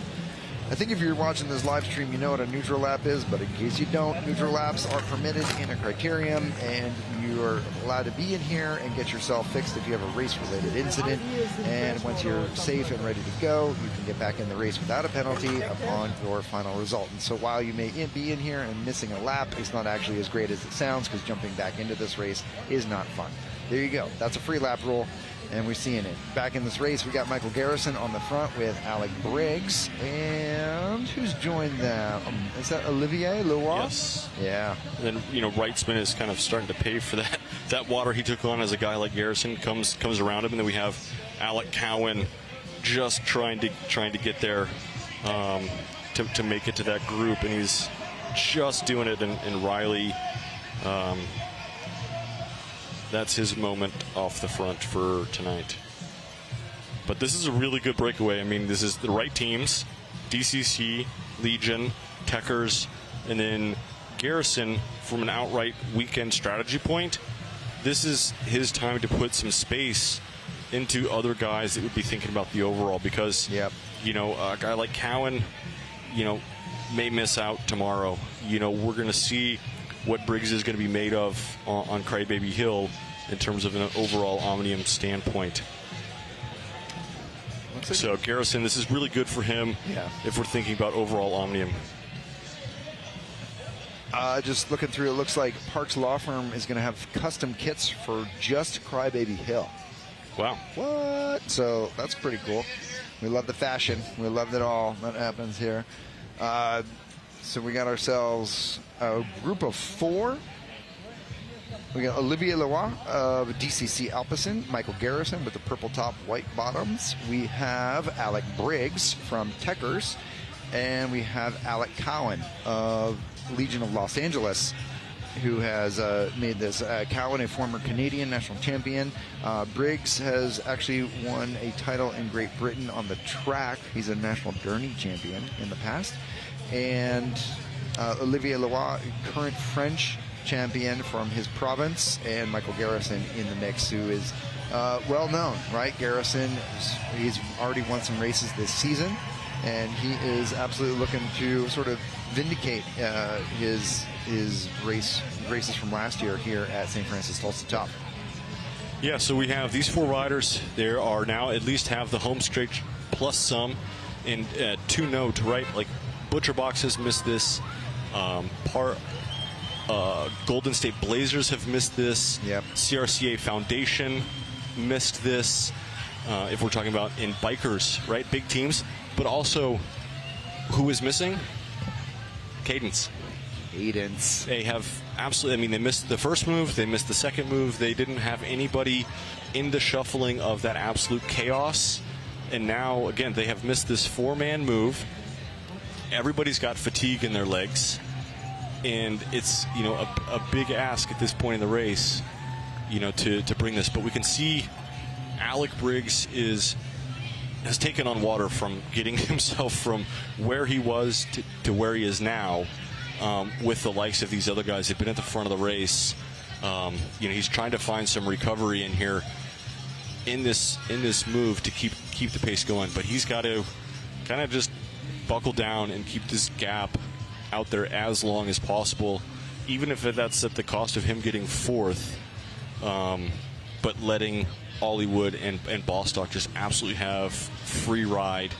I think if you're watching this live stream, you know what a neutral lap is, but in case you don't, neutral laps are permitted in a Criterium, and you are allowed to be in here and get yourself fixed if you have a race-related incident. And once you're safe and ready to go, you can get back in the race without a penalty upon your final result. And so while you may be in here and missing a lap, it's not actually as great as it sounds, because jumping back into this race is not fun. There you go. That's a free lap rule. And we're seeing it. Back in this race, we got Michael Garrison on the front with Alec Briggs. And who's joined them? Is that Olivier Leroy? Yes. Yeah. And then, Reitzman is kind of starting to pay for that. That water he took on as a guy like Garrison comes around him. And then we have Alec Cowan just trying to get there to make it to that group. And he's just doing it. And Riley... that's his moment off the front for tonight. But this is a really good breakaway. I mean, this is the right teams. DCC, Legion, Techers, and then Garrison from an outright weekend strategy point. This is his time to put some space into other guys that would be thinking about the overall, because, a guy like Cowan, may miss out tomorrow. We're going to see what Briggs is going to be made of on Crybaby Hill in terms of an overall Omnium standpoint. So Garrison, this is really good for him if we're thinking about overall Omnium. Just looking through, it looks like Parks Law Firm is going to have custom kits for just Crybaby Hill. Wow. What? So that's pretty cool. We love the fashion. We love it all that happens here. So we got ourselves a group of 4. We got Olivier Leroy of DCC Alpecin, Michael Garrison with the purple top, white bottoms. We have Alec Briggs from Techers, and we have Alec Cowan of Legion of Los Angeles, who has made this. Cowan, a former Canadian national champion. Briggs has actually won a title in Great Britain on the track. He's a national Gurney champion in the past. And Olivier Leroy, current French champion from his province, and Michael Garrison in the mix, who is well known, right? Garrison, he's already won some races this season, and he is absolutely looking to sort of vindicate his races from last year here at St. Francis Tulsa Top. Yeah, so we have these 4 riders. There are now at least have the home stretch plus some, and 2 note, right? Like Butcher Box has missed this. Golden State Blazers have missed this. Yep. CRCA Foundation missed this, if we're talking about in bikers, right? Big teams, but also who is missing? Cadence. They have absolutely, I mean, they missed the first move, they missed the second move, they didn't have anybody in the shuffling of that absolute chaos, and now, again, they have missed this 4-man move. Everybody's got fatigue in their legs, and it's, you know, a big ask at this point in the race, you know, to bring this. But we can see Alec Briggs has taken on water from getting himself from where he was to where he is now. With the likes of these other guys who've been at the front of the race, you know, he's trying to find some recovery in here in this move to keep the pace going. But he's got to kind of just buckle down and keep this gap out there as long as possible, even if that's at the cost of him getting fourth. But letting Hollywood and Bostock just absolutely have free ride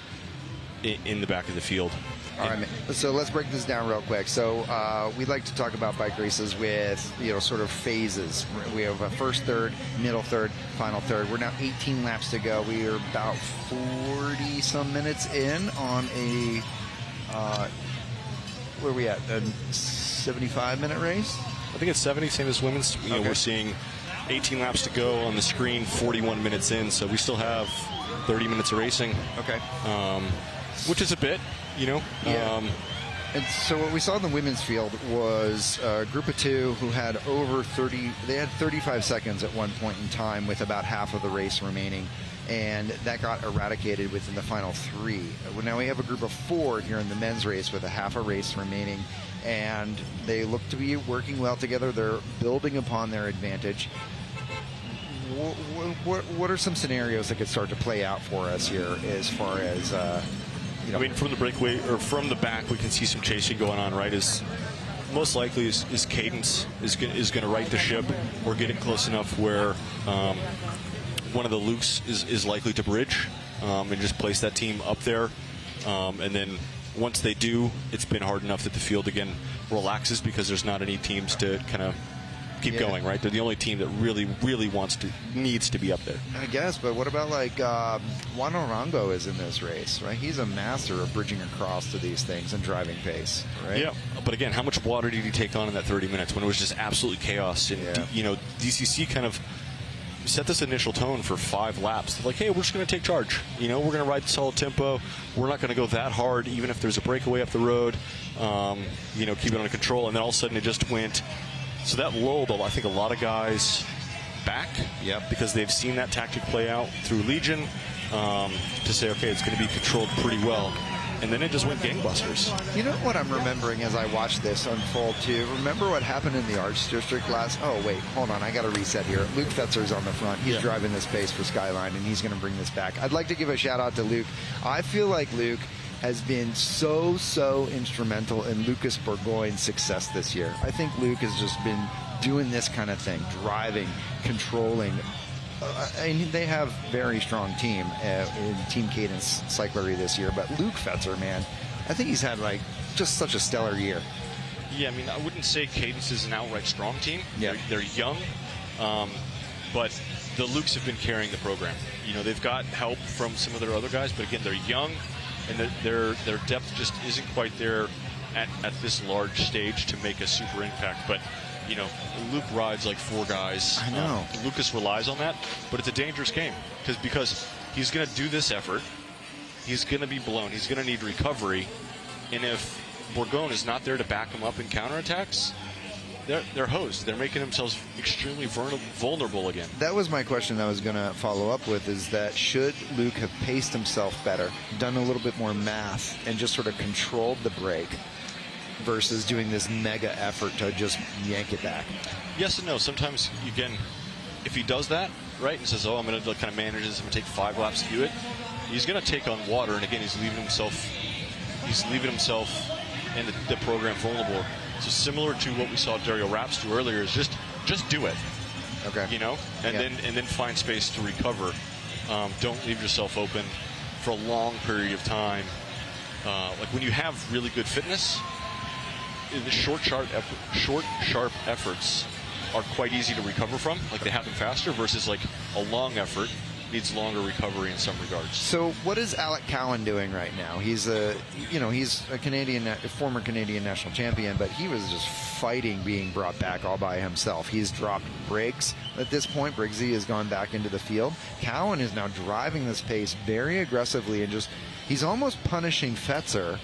in the back of the field. All right, so let's break this down real quick. So we'd like to talk about bike races with, you know, sort of phases. We have a first third, middle third, final third. We're now 18 laps to go. We are about 40-some minutes in on a, where are we at, a 75-minute race? I think it's 70, same as women's. You know, we're seeing 18 laps to go on the screen, 41 minutes in, so we still have 30 minutes of racing. Okay. Which is a bit, you know. Yeah. And so what we saw in the women's field was a group of two who had over 30, they had 35 seconds at one point in time with about half of the race remaining, and that got eradicated within the final three. Now we have a group of four here in the men's race with a half a race remaining, and they look to be working well together. They're building upon their advantage. What are some scenarios that could start to play out for us here as far as, you know, I mean, from the breakaway or from the back, we can see some chasing going on, right? Most likely is Cadence is going to right the ship or get it close enough where one of the Lukes is likely to bridge and just place that team up there. And then once they do, it's been hard enough that the field again relaxes because there's not any teams to kind of keep going, right? They're the only team that really needs to be up there. I guess, but what about like Juan Orango is in this race, right? He's a master of bridging across to these things and driving pace, right? Yeah, but again, how much water did he take on in that 30 minutes when it was just absolute chaos? And, you know, DCC kind of set this initial tone for 5 laps. They're like, hey, we're just going to take charge. You know, we're going to ride the solid tempo. We're not going to go that hard, even if there's a breakaway up the road. You know, keep it under control. And then all of a sudden it just went. So that lulled, I think, a lot of guys back because they've seen that tactic play out through Legion to say, okay, it's going to be controlled pretty well. And then it just went gangbusters. You know what I'm remembering as I watch this unfold, too? Remember what happened in the Arts District last... Oh, wait, hold on. I got to reset here. Luke Fetzer's on the front. He's driving this pace for Skyline, and he's going to bring this back. I'd like to give a shout-out to Luke. I feel like Luke has been so instrumental in Lucas Burgoyne's success this year. I think Luke has just been doing this kind of thing, driving, controlling. And they have very strong team in Team Cadence Cyclery this year, but Luke Fetzer, man, I think he's had like just such a stellar year. Yeah, I mean, I wouldn't say Cadence is an outright strong team. Yeah. They're young, but the Lukes have been carrying the program. You know, they've got help from some of their other guys, but again, they're young. And their depth just isn't quite there at this large stage to make a super impact. But, you know, Luke rides like 4 guys. I know. Lucas relies on that, but it's a dangerous game because he's going to do this effort. He's going to be blown. He's going to need recovery. And if Bourgogne is not there to back him up in counterattacks, they're hosed. They're making themselves extremely vulnerable again. That was my question I was going to follow up with, is that should Luke have paced himself better, done a little bit more math, and just sort of controlled the break versus doing this mega effort to just yank it back? Yes and no. Sometimes, again, if he does that, right, and says, oh, I'm going to kind of manage this, I'm going to take 5 laps to do it, he's going to take on water, and again, he's leaving himself and the program vulnerable. So similar to what we saw Dario Raps do earlier is just do it. Okay. You know, and then find space to recover. Don't leave yourself open for a long period of time. Like when you have really good fitness, the short, sharp efforts are quite easy to recover from, like they happen faster, versus like a long effort needs longer recovery in some regards. So what is Alec Cowan doing right now? He's a former Canadian national champion, but he was just fighting being brought back all by himself. He's dropped breaks at this point. Briggsy has gone back into the field. Cowan is now driving this pace very aggressively, and he's almost punishing Fetzer.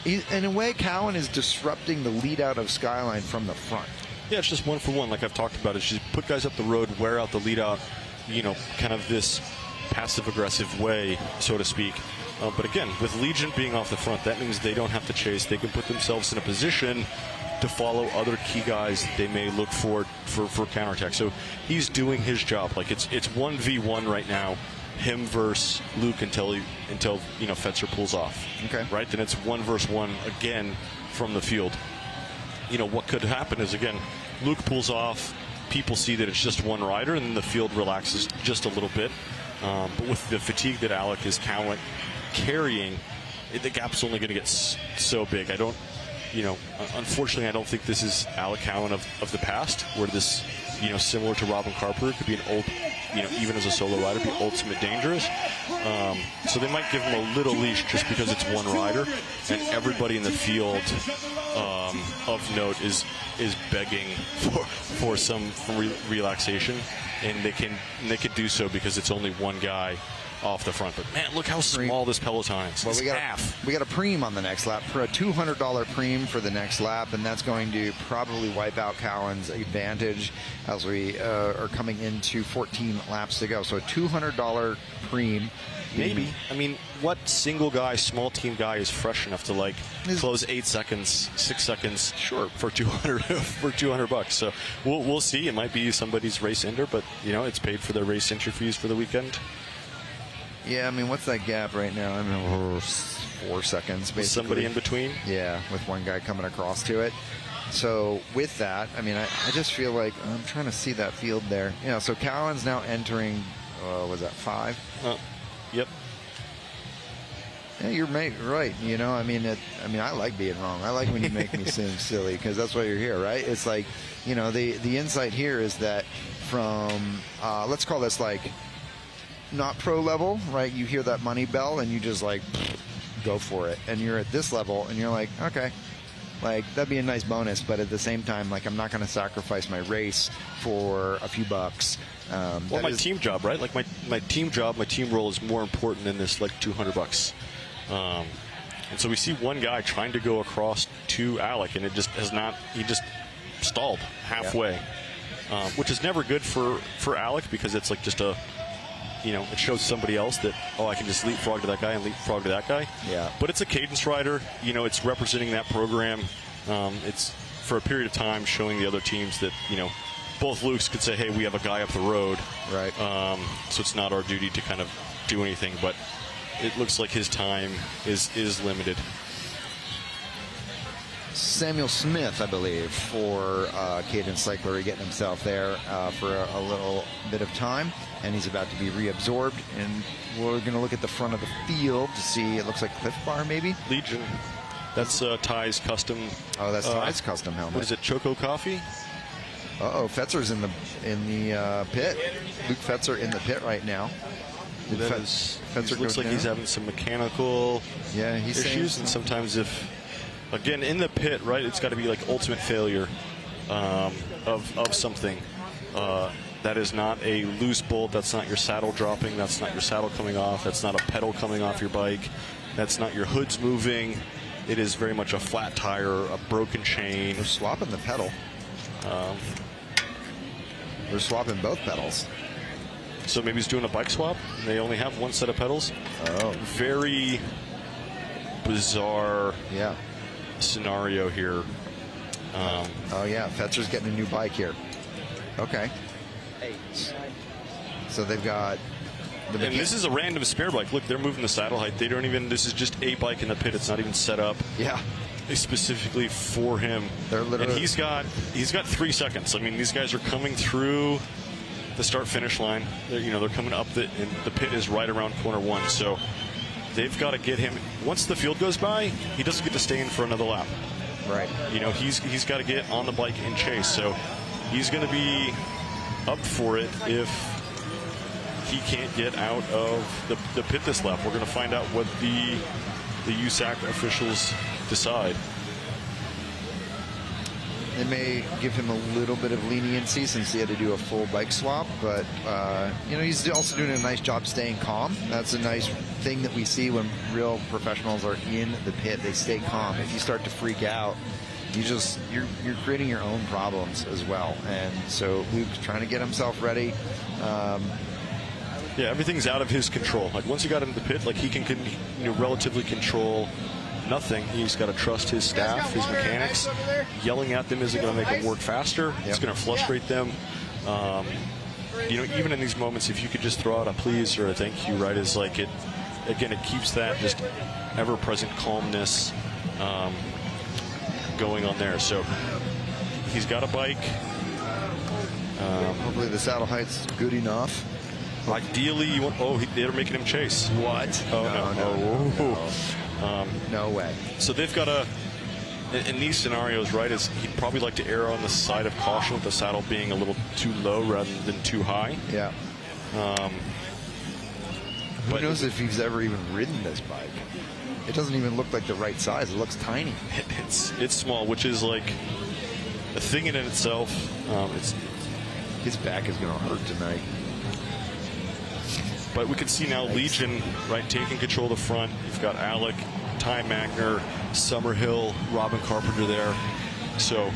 In a way, Cowan is disrupting the lead out of Skyline from the front. Yeah, it's just one for one, like I've talked about. It's just put guys up the road, wear out the lead out, kind of this passive-aggressive way, so to speak. But again, with Legion being off the front, that means they don't have to chase. They can put themselves in a position to follow other key guys they may look for counterattack. So he's doing his job. Like it's 1v1 right now, him versus Luke until Fetzer pulls off. Okay. Right? Then it's 1 versus 1 again from the field. What could happen is, again, Luke pulls off. People see that it's just one rider, and then the field relaxes just a little bit. But with the fatigue that Alec is carrying, the gap's only going to get so big. Unfortunately, I don't think this is Alec Cowan of the past, where this, similar to Robin Carper, could be an old, even as a solo rider, be ultimate dangerous. So they might give him a little leash just because it's one rider, and everybody in the field of note is begging for some relaxation, and they can do so because it's only one guy off the front. But man, look how small this Peloton is. Well, we got a preem on the next lap for a $200 preem for the next lap, and that's going to probably wipe out Cowan's advantage as we are coming into 14 laps to go. So a $200 preem. Maybe. I mean, what single guy, small team guy is fresh enough to close 8 seconds, 6 seconds, sure, for $200? So we'll see. It might be somebody's race ender, but it's paid for their race entry fees for the weekend. Yeah, I mean, what's that gap right now? I mean, 4 seconds, basically. Somebody in between? Yeah, with one guy coming across to it. So with that, I mean, I just feel like I'm trying to see that field there. So Cowan's now entering, was that 5? Yep. Yeah, you're right. I like being wrong. I like when you make me seem silly, because that's why you're here, right? It's like, the insight here is that from, let's call this not pro level, right? You hear that money bell and you just go for it. And you're at this level and you're like, okay, that'd be a nice bonus, but at the same time, I'm not going to sacrifice my race for a few bucks. My team job, right? My team job, my team role is more important than this $200. And so we see one guy trying to go across to Alec, and it just has not. He just stalled halfway, which is never good for Alec, because it's just a. It shows somebody else that, I can just leapfrog to that guy and leapfrog to that guy. Yeah. But it's a cadence rider. It's representing that program. It's for a period of time showing the other teams that, both Lukes could say, hey, we have a guy up the road. Right. So it's not our duty to kind of do anything. But it looks like his time is limited. Samuel Smith, I believe, for Cadence Cyclery, getting himself there for a little bit of time, and he's about to be reabsorbed. And we're going to look at the front of the field to see. It looks like Cliff Bar, maybe. Legion. That's Ty's custom. Oh, that's Ty's custom helmet. What is it? Choco Coffee. Fetzer's in the pit. Luke Fetzer in the pit right now. Fetzer looks like he's having some mechanical issues, and sometimes again, in the pit, right, it's got to be ultimate failure of something. That is not a loose bolt. That's not your saddle dropping. That's not your saddle coming off. That's not a pedal coming off your bike. That's not your hoods moving. It is very much a flat tire, a broken chain. We're swapping the pedal. We're swapping both pedals. So maybe he's doing a bike swap. They only have one set of pedals. Oh. Very bizarre scenario here. Fetzer's getting a new bike here. Okay. So they've got and this is a random spare bike. Look, they're moving the saddle height. They don't even. This is just a bike in the pit. It's not even set up. Yeah. Specifically for him. They're literally. And he's got 3 seconds. I mean, these guys are coming through the start-finish line. They're coming up and the pit is right around corner 1. So they've got to get him. Once the field goes by, he doesn't get to stay in for another lap. Right. He's got to get on the bike and chase. So he's going to be up for it if he can't get out of the pit this lap. We're going to find out what the USAC officials decide. They may give him a little bit of leniency since he had to do a full bike swap, but you know, he's also doing a nice job staying calm. That's a nice thing that we see when real professionals are in the pit. They stay calm. If you start to freak out, you're creating your own problems as well. And so Luke's trying to get himself ready. Yeah, everything's out of his control. Like once he got into the pit, like he can relatively control nothing. He's got to trust his staff, his mechanics. Yelling at them isn't going to make them work faster. It's going to frustrate them. You know, even in these moments, if you could just throw out a please or a thank you, right, is like it keeps that just ever-present calmness going on there. So he's got a bike. Hopefully the saddle height's good enough. Ideally, you want. Oh, they're making him chase. What? Oh, no. No way. So they've got in these scenarios, right, is he'd probably like to err on the side of caution with the saddle being a little too low rather than too high. Yeah. Who knows if he's ever even ridden this bike? It doesn't even look like the right size. It looks tiny. It's small, which is like a thing in itself. His back is going to hurt tonight. But we can see now Legion, right, taking control of the front. You've got Alec, Ty Magner, Summerhill, Robin Carpenter there. So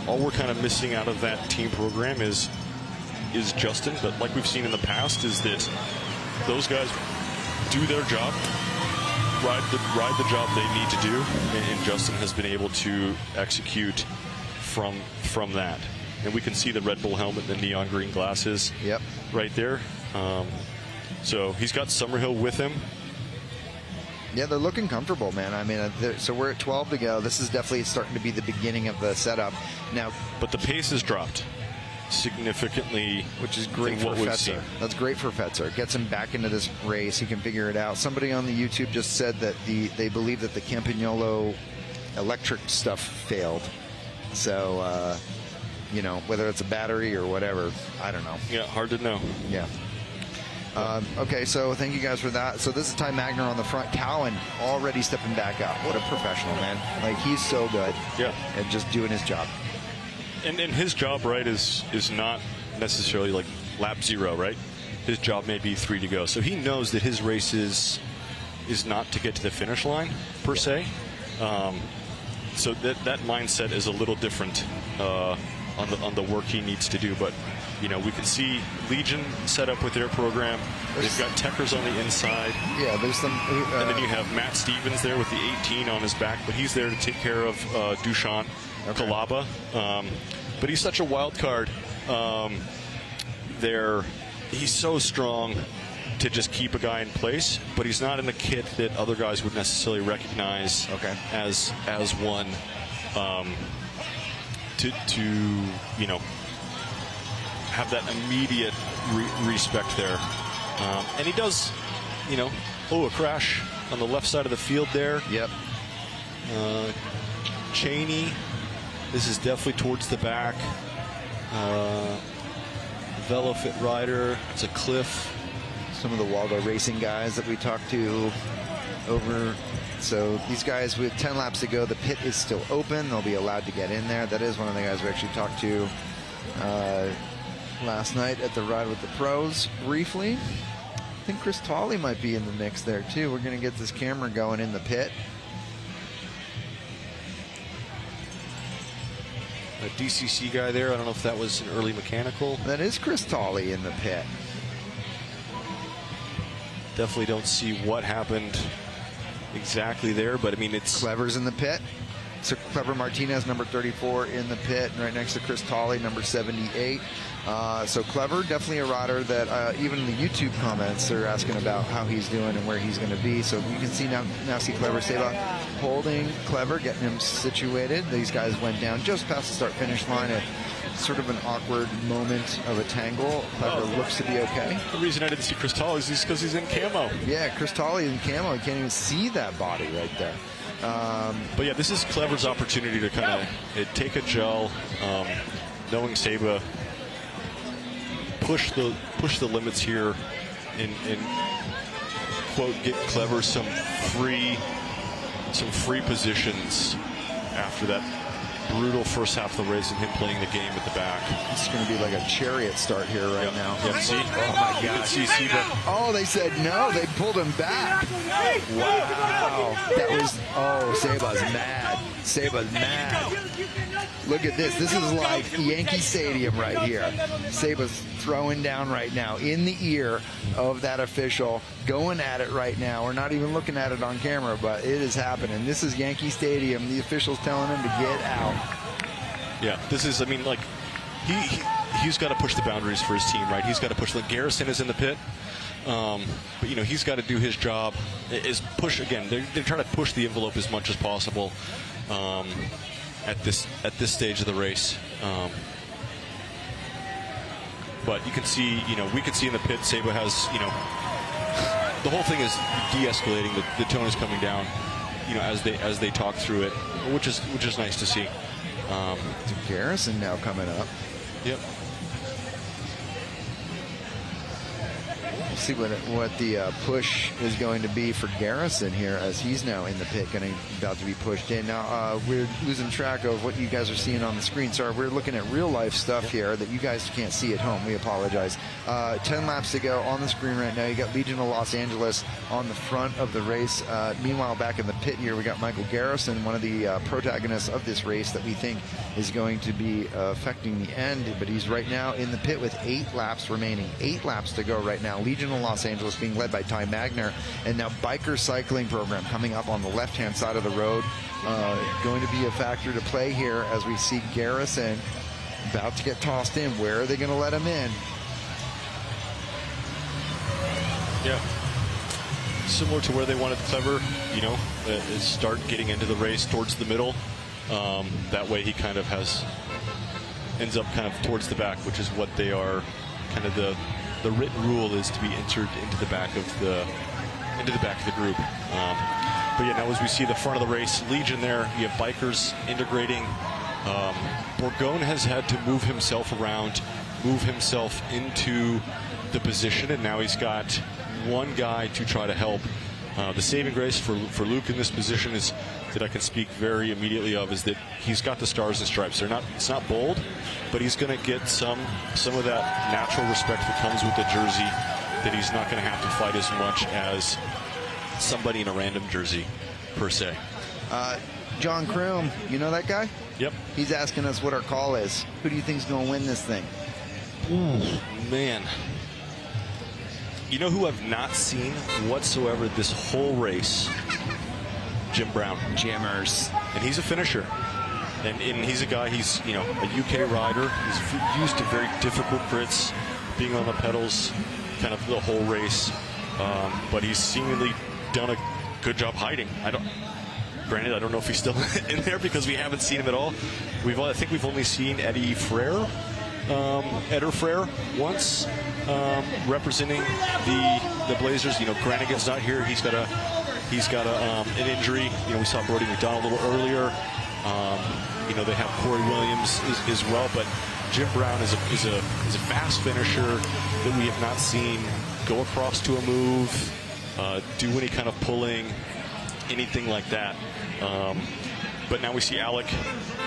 all we're kind of missing out of that team program is Justin. But like we've seen in the past, is that those guys do their job, ride the job they need to do, and Justin has been able to execute from that. And we can see the Red Bull helmet and the neon green glasses right there. So he's got Summerhill with him. Yeah, they're looking comfortable, man. I mean, so we're at 12 to go. This is definitely starting to be the beginning of the setup now. But the pace has dropped significantly, which is great for Fetzer. That's great for Fetzer. Gets him back into this race. He can figure it out. Somebody on the YouTube just said that they believe that the Campagnolo electric stuff failed. So, you know, whether it's a battery or whatever, I don't know. Yeah, hard to know. Yeah. Okay, so thank you guys for that. So this is Ty Magner on the front. Cowan already stepping back up. What a professional, man. Like, he's so good. Yeah. At just doing his job. And his job, right, is not necessarily like lap 0, right? His job may be 3 to go. So he knows that his race is not to get to the finish line, per se. So that mindset is a little different on the work he needs to do. But you know, we can see Legion set up with their program. They've got Techers on the inside. Yeah, there's some. And then you have Matt Stevens there with the 18 on his back, but he's there to take care of Dushan Kalaba. But he's such a wild card there. He's so strong to just keep a guy in place, but he's not in the kit that other guys would necessarily recognize as one to you know, have that immediate respect there. And he does, you know, a crash on the left side of the field there. Yep. Cheney, this is definitely towards the back. VeloFit rider, it's a Cliff. Some of the Waldo Racing guys that we talked to over. So these guys, with 10 laps to go, the pit is still open. They'll be allowed to get in there. That is one of the guys we actually talked to last night at the Ride with the Pros briefly. I think Chris Tolley might be in the mix there too. We're going to get this camera going in the pit. A DCC guy there. I don't know if that was an early mechanical. That is Chris Tolley in the pit. Definitely don't see what happened exactly there, but I mean, it's Clever's in the pit. So Clever Martinez, number 34, in the pit, right next to Chris Tolley, number 78. So Clever, definitely a rider that even in the YouTube comments they're asking about how he's doing and where he's going to be. So you can see now see Clever Seba holding Clever, getting him situated. These guys went down just past the start-finish line at sort of an awkward moment of a tangle. Clever looks to be okay. The reason I didn't see Chris Tolley is because he's in camo. Yeah, Chris Tolley in camo. You can't even see that body right there. But yeah, this is Clever's opportunity to kind of take a gel. knowing Saba push the limits here and quote get clever some free positions after that brutal first half of the race and him playing the game at the back. It's going to be like a chariot start here right now. Yep, see? Oh my God. See Saba. Oh, they said no. They pulled him back. Wow. That was, oh, Saba's mad. Saba's mad. Look at this. This is like Yankee Stadium right here. Saba's throwing down right now in the ear of that official, going at it right now. We're not even looking at it on camera, but it is happening. This is Yankee Stadium. The official's telling him to get out. Yeah, this is, I mean, like, he's got to push the boundaries for his team, right? He's got to push. Like, Garrison is in the pit. But, you know, he's got to do his job. Is push, again, they're trying to push the envelope as much as possible at this stage of the race. But you can see, you know, we can see in the pit, Saba has, you know, the whole thing is de-escalating. The tone is coming down, you know, as they talk through it, which is nice to see. Garrison now coming up. Yep. We'll see what the push is going to be for Garrison here, as he's now in the pit, about to be pushed in. Now we're losing track of what you guys are seeing on the screen. Sorry, we're looking at real life stuff here that you guys can't see at home. We apologize. 10 laps to go on the screen right now. You got Legion of Los Angeles on the front of the race. Meanwhile, back in the pit here, we got Michael Garrison, one of the protagonists of this race that we think is going to be affecting the end. But he's right now in the pit with 8 laps remaining. 8 laps to go right now. Legion of Los Angeles being led by Ty Magner, and now Biker Cycling Program coming up on the left-hand side of the road. Going to be a factor to play here as we see Garrison about to get tossed in. Where are they going to let him in? Yeah. Similar to where they wanted Clever, you know, start getting into the race towards the middle. That way he kind of ends up kind of towards the back, which is what they are kind of the written rule is to be entered into the back of the group. But yeah, now as we see the front of the race, Legion there, you have bikers integrating. Bourgogne has had to move himself around, move himself into the position, and now he's got one guy to try to help. The saving grace for Luke in this position is that I can speak very immediately of is that he's got the stars and stripes. It's not bold, but he's going to get some of that natural respect that comes with the jersey, that he's not going to have to fight as much as somebody in a random jersey per se. John Kroom, you know that guy? Yep. He's asking us what our call is. Who do you think is going to win this thing? Ooh, man. You know who I've not seen whatsoever this whole race? Jim Brown. Jimmers. And he's a finisher. And he's a guy, he's, you know, a UK rider. He's used to very difficult grits, being on the pedals kind of the whole race. But he's seemingly done a good job hiding. Granted, I don't know if he's still in there because we haven't seen him at all. I think we've only seen Eddie Frere. Eder Frere once representing the Blazers. You know, Granigan's not here. He's got an injury. You know, we saw Brody McDonald a little earlier. You know, they have Corey Williams as well, but Jim Brown is a fast finisher that we have not seen go across to a move, do any kind of pulling, anything like that. But now we see Alec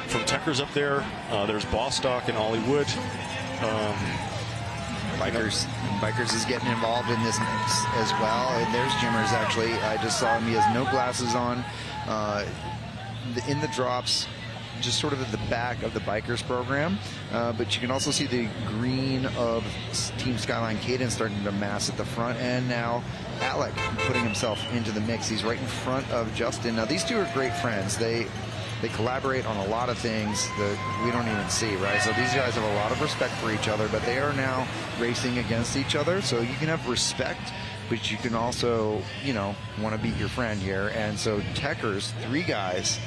from Techers up there. There's Bostock and Ollie Wood. Bikers is getting involved in this mix as well. And there's Jimmers, actually. I just saw him. He has no glasses on. In the drops, just sort of at the back of the Bikers program. But you can also see the green of Team Skyline Cadence starting to mass at the front. And now Alec putting himself into the mix. He's right in front of Justin. Now, these two are great friends. They collaborate on a lot of things that we don't even see, right? So these guys have a lot of respect for each other, but they are now racing against each other. So you can have respect, but you can also, you know, want to beat your friend here. And so Techers, 3 guys,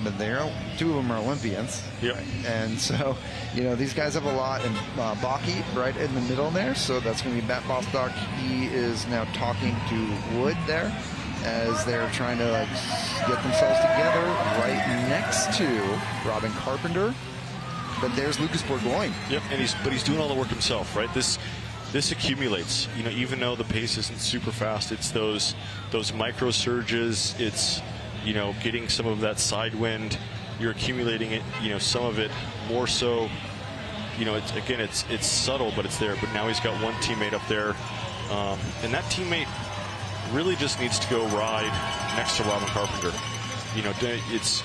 but two of them are Olympians. Yep. And so, you know, these guys have a lot. And Baki right in the middle there. So that's going to be Matt Bostock. He is now talking to Wood there as they're trying to get themselves together right next to Robin Carpenter. but there's Lucas Bourgoin. Yep, and he's doing all the work himself, right? This accumulates. You know, even though the pace isn't super fast, it's those micro surges. It's, you know, getting some of that side wind. You're accumulating it. You know, some of it more so. You know, it's subtle, but it's there. But now he's got one teammate up there, and that teammate really just needs to go ride next to Robin Carpenter. You know, it's,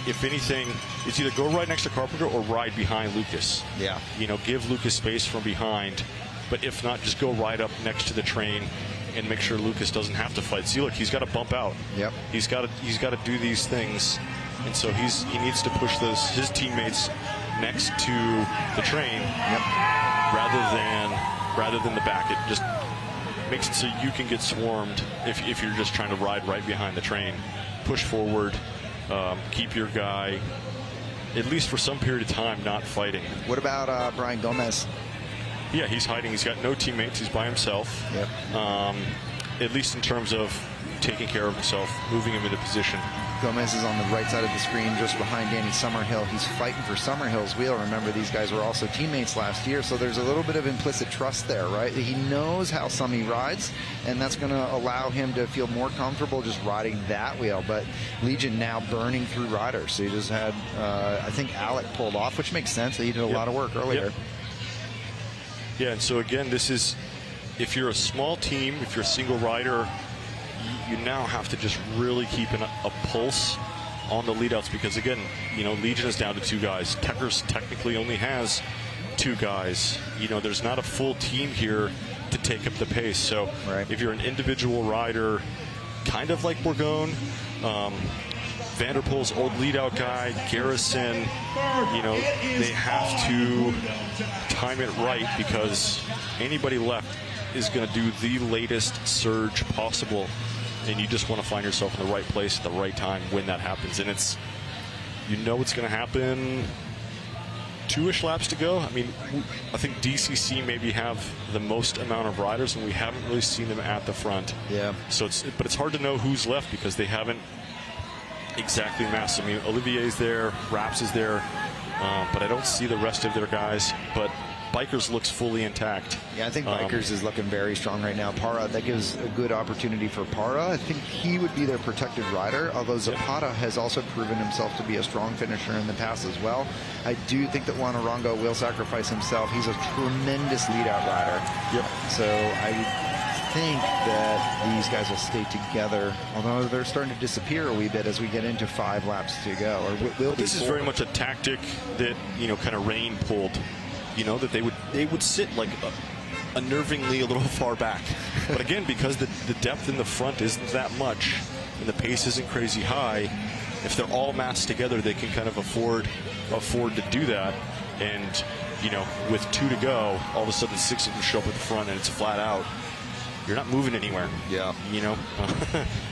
if anything, it's either go right next to Carpenter or ride behind Lucas. Yeah. You know, give Lucas space from behind, but if not, just go right up next to the train and make sure Lucas doesn't have to fight. See, look, he's got to bump out. Yep. He's got to do these things, and so he needs to push his teammates next to the train. Yep. rather than the back. It just makes it so you can get swarmed if you're just trying to ride right behind the train. Push forward, keep your guy, at least for some period of time, not fighting. What about Brian Gomez? Yeah, he's hiding. He's got no teammates. He's by himself. Yep. At least in terms of taking care of himself, moving him into position. Gomez is on the right side of the screen, just behind Danny Summerhill. He's fighting for Summerhill's wheel. Remember, these guys were also teammates last year, so there's a little bit of implicit trust there, right? He knows how Summy rides, and that's going to allow him to feel more comfortable just riding that wheel. But Legion now burning through riders. So he just had, I think, Alec pulled off, which makes sense. He did a lot of work earlier. Yep. Yeah, and so again, this is, if you're a small team, if you're a single rider, you now have to just really keep a pulse on the leadouts, because again, you know, Legion is down to 2 guys. Techers technically only has 2 guys. You know, there's not a full team here to take up the pace. So if you're an individual rider, kind of like Bourgoin, Vanderpool's old leadout guy, Garrison, you know, they have to time it right, because anybody left is going to do the latest surge possible, and you just want to find yourself in the right place at the right time when that happens. And it's, you know, it's going to happen 2-ish laps to go. I mean, I think DCC maybe have the most amount of riders, and we haven't really seen them at the front. Yeah. So it's hard to know who's left, because they haven't exactly massed. I mean, Olivier's there, Raps is there, but I don't see the rest of their guys. But Bikers looks fully intact. Yeah, I think Bikers is looking very strong right now. Para, that gives a good opportunity for Para. I think he would be their protected rider, although Zapata has also proven himself to be a strong finisher in the past as well. I do think that Juan Arango will sacrifice himself. He's a tremendous lead-out rider. Yep. So I think that these guys will stay together, although they're starting to disappear a wee bit as we get into 5 laps to go. Or will be this is very much a tactic that, you know, kind of Rain pulled. You know, that they would sit like unnervingly a little far back. But again, because the depth in the front isn't that much and the pace isn't crazy high, if they're all massed together, they can kind of afford to do that. And, you know, with 2 to go, all of a sudden 6 of them show up at the front and it's flat out. You're not moving anywhere. Yeah. You know?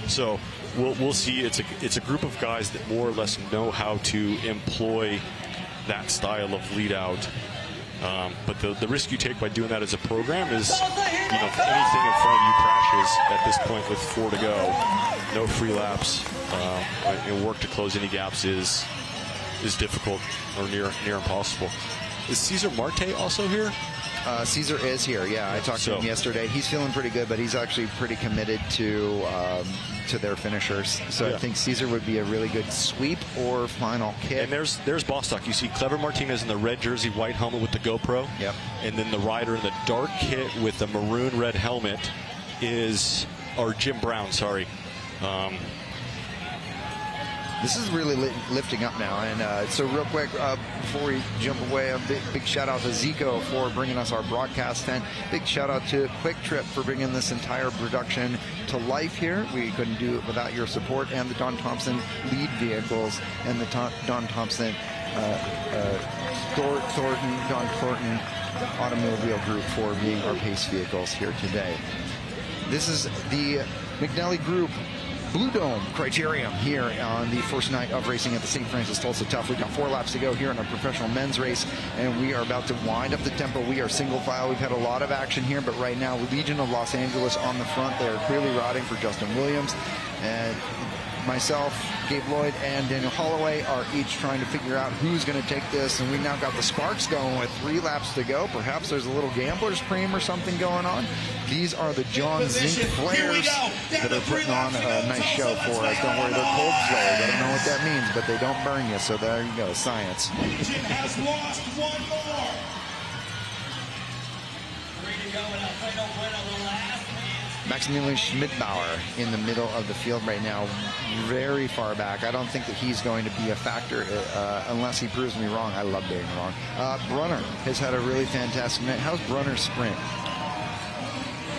So we'll see. It's a group of guys that more or less know how to employ that style of lead out. But the risk you take by doing that as a program is, you know, if anything in front of you crashes at this point with 4 to go, no free laps, and work to close any gaps is difficult or near impossible. Is Cesar Marte also here? Cesar is here, yeah. I talked to him yesterday. He's feeling pretty good, but he's actually pretty committed to their finishers. So I think Cesar would be a really good sweep or final kick. And there's Bostock. You see Clever Martinez in the red jersey, white helmet with the GoPro. Yep. And then the rider in the dark kit with the maroon red helmet is, or Jim Brown, sorry. This is really lifting up now. And so real quick, before we jump away, a big shout out to Zico for bringing us our broadcast tent. Big shout out to Quick Trip for bringing this entire production to life here. We couldn't do it without your support, and the Don Thompson lead vehicles and the Don Thompson Don Thornton Automobile Group for being our pace vehicles here today. This is the McNellie Group Blue Dome Criterium here on the first night of racing at the St. Francis Tulsa Tough. We've got 4 laps to go here in our professional men's race, and we are about to wind up the tempo. We are single file. We've had a lot of action here, but right now Legion of Los Angeles on the front. They are clearly riding for Justin Williams. And myself, Gabe Lloyd and Daniel Holloway are each trying to figure out who's going to take this, and we now got the Sparks going with 3 laps to go. Perhaps there's a little gambler's cream or something going on. These are the John Zink Flares that are putting on a nice show for us. Don't worry, they're cold flares. I don't know what that means, but they don't burn you, so there you go, science. Jim has lost one more. Maximilian Schmidbauer in the middle of the field right now, very far back. I don't think that he's going to be a factor unless he proves me wrong. I love being wrong. Brunner has had a really fantastic night. How's Brunner's sprint?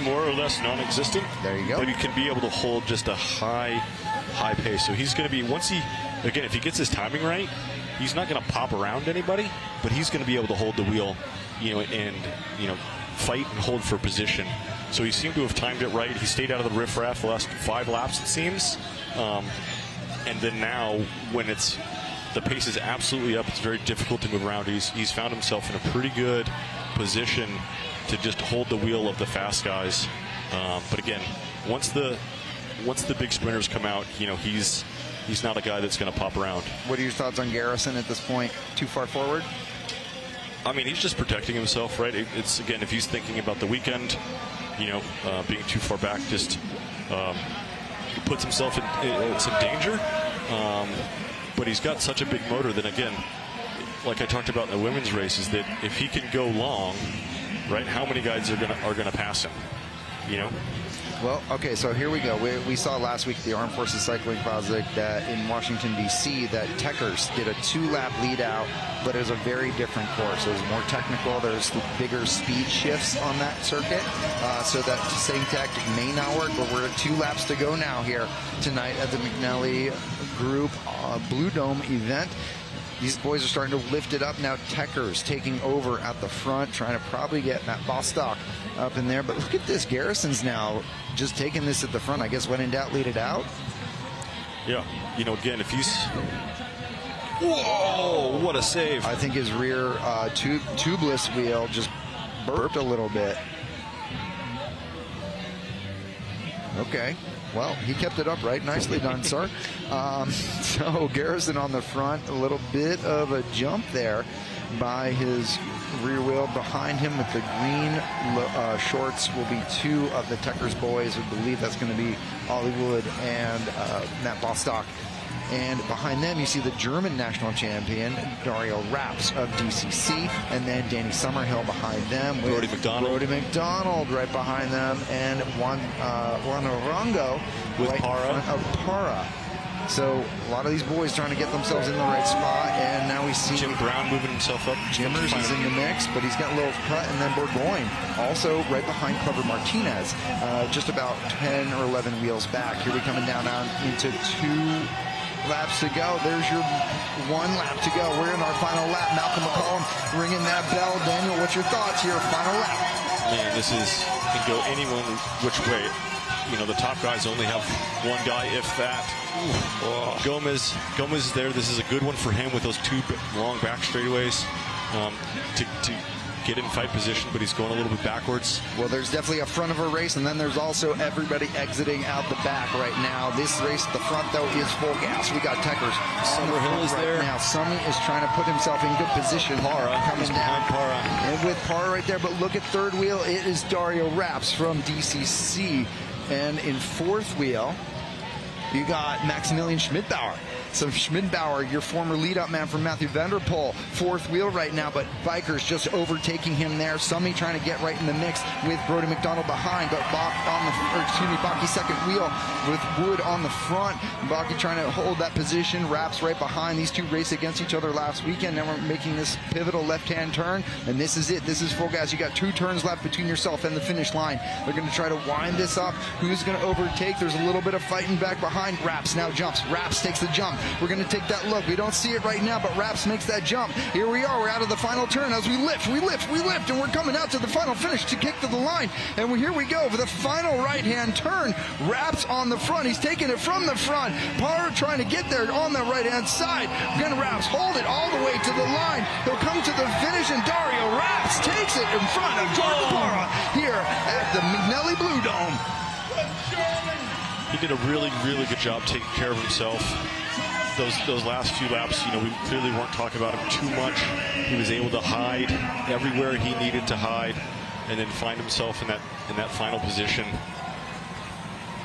More or less non-existent. There you go. But he can be able to hold just a high pace. So he's going to be, if he gets his timing right, he's not going to pop around anybody, but he's going to be able to hold the wheel, and fight and hold for position. So he seemed to have timed it right. He stayed out of the riffraff the last 5 laps, it seems. And then now, when the pace is absolutely up, it's very difficult to move around. He's found himself in a pretty good position to just hold the wheel of the fast guys. But again, once the big sprinters come out, he's not a guy that's going to pop around. What are your thoughts on Garrison at this point? Too far forward? I mean, he's just protecting himself, right? It's again, if he's thinking about the weekend, being too far back just puts himself in some danger. But he's got such a big motor that, again, like I talked about in the women's race, is that if he can go long, right, how many guys are gonna pass him? Well, okay, so here we go. We saw last week at the Armed Forces Cycling Classic in Washington, D.C. that Techers did a 2-lap lead out, but it was a very different course. It was more technical. There's bigger speed shifts on that circuit, so that same tactic may not work, but we're at 2 laps to go now here tonight at the McNellie Group Blue Dome event. These boys are starting to lift it up now. Techers taking over at the front, trying to probably get Matt Bostock up in there. But look at this. Garrison's now just taking this at the front. I guess when in doubt, lead it out. Yeah. Again, if he's... Whoa! What a save. I think his rear tubeless wheel just burped a little bit. Okay. Well, he kept it upright. Nicely done, sir. So Garrison on the front, a little bit of a jump there by his rear wheel. Behind him with the green shorts will be 2 of the Techers boys. I believe that's going to be Ollie Wood and Matt Bostock. And behind them, you see the German national champion, Dario Raps of DCC, and then Danny Summerhill behind them with Brody McDonald right behind them, and Juan Arango with right Para. in front of Para. So a lot of these boys trying to get themselves in the right spot, and now we see Jim Brown moving himself up. Jimmers is in the mix, but he's got a little cut, and then Burgoyne also right behind Clever Martinez, just about 10 or 11 wheels back. Here we coming down into 2 laps to go. There's your 1 lap to go. We're in our final lap. Malcolm McCollum ringing that bell. Daniel, what's your thoughts here? Final lap. Man, this can go anyone which way. The top guys only have 1 guy, if that. Oh. Gomez is there. This is a good one for him with those 2 long back straightaways to get in fight position, but he's going a little bit backwards. Well, there's definitely a front of a race, and then there's also everybody exiting out the back right now. This race at the front, though, is full gas. We got Techers. Summerhill is right there. Now, Summy is trying to put himself in good position. Para coming down. Para. And with Para right there, but look at third wheel. It is Dario Raps from DCC. And in fourth wheel, you got Maximilian Schmidbauer. So Schmidbauer, your former lead-up man from Matthew Vanderpool, fourth wheel right now, but bikers just overtaking him there. Summy trying to get right in the mix with Brody McDonald behind, but Baki second wheel with Wood on the front. Baki trying to hold that position. Raps right behind. These 2 raced against each other last weekend. Now we're making this pivotal left-hand turn, and this is it. This is full gas. You got 2 turns left between yourself and the finish line. They're going to try to wind this up. Who's going to overtake? There's a little bit of fighting back behind. Raps now jumps. Raps takes the jump. We're going to take that look. We don't see it right now, but Raps makes that jump. Here we are. We're out of the final turn as we lift, and we're coming out to the final finish to kick to the line. And here we go for the final right-hand turn. Raps on the front. He's taking it from the front. Parra trying to get there on the right-hand side. Again, Raps hold it all the way to the line. He'll come to the finish, and Dario Raps takes it in front of Jordan Parra here at the McNellie Blue Dome. The German He did a really, really good job taking care of himself. Those last few laps, we clearly weren't talking about him too much. He was able to hide everywhere he needed to hide, and then find himself in that final position.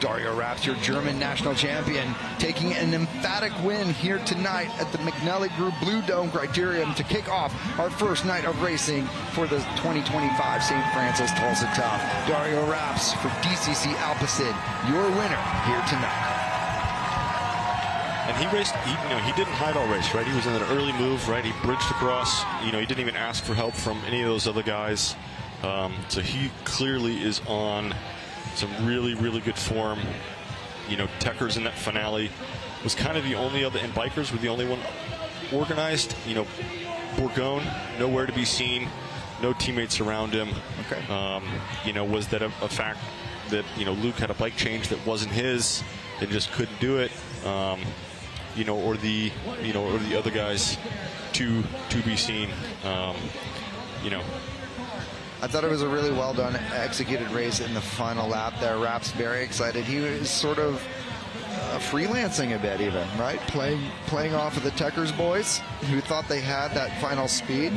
Dario Raps, your German national champion, taking an emphatic win here tonight at the McNellie Group Blue Dome Criterium to kick off our first night of racing for the 2025 St. Francis Tulsa Tough. Dario Raps for DCC Alpecin, your winner here tonight. And he raced, he didn't hide all race, right? He was in an early move, right? He bridged across. He didn't even ask for help from any of those other guys. So he clearly is on some really, really good form. Teckers in that finale was kind of the only other, and Bikers were the only one organized. Bourgogne, nowhere to be seen, no teammates around him. Okay. Was that a fact that, Luke had a bike change that wasn't his and just couldn't do it, or the other guys to be seen, I thought it was a really well done, executed race in the final lap there. Raps very excited. He was sort of freelancing a bit even, right? Playing off of the Teckers boys who thought they had that final speed.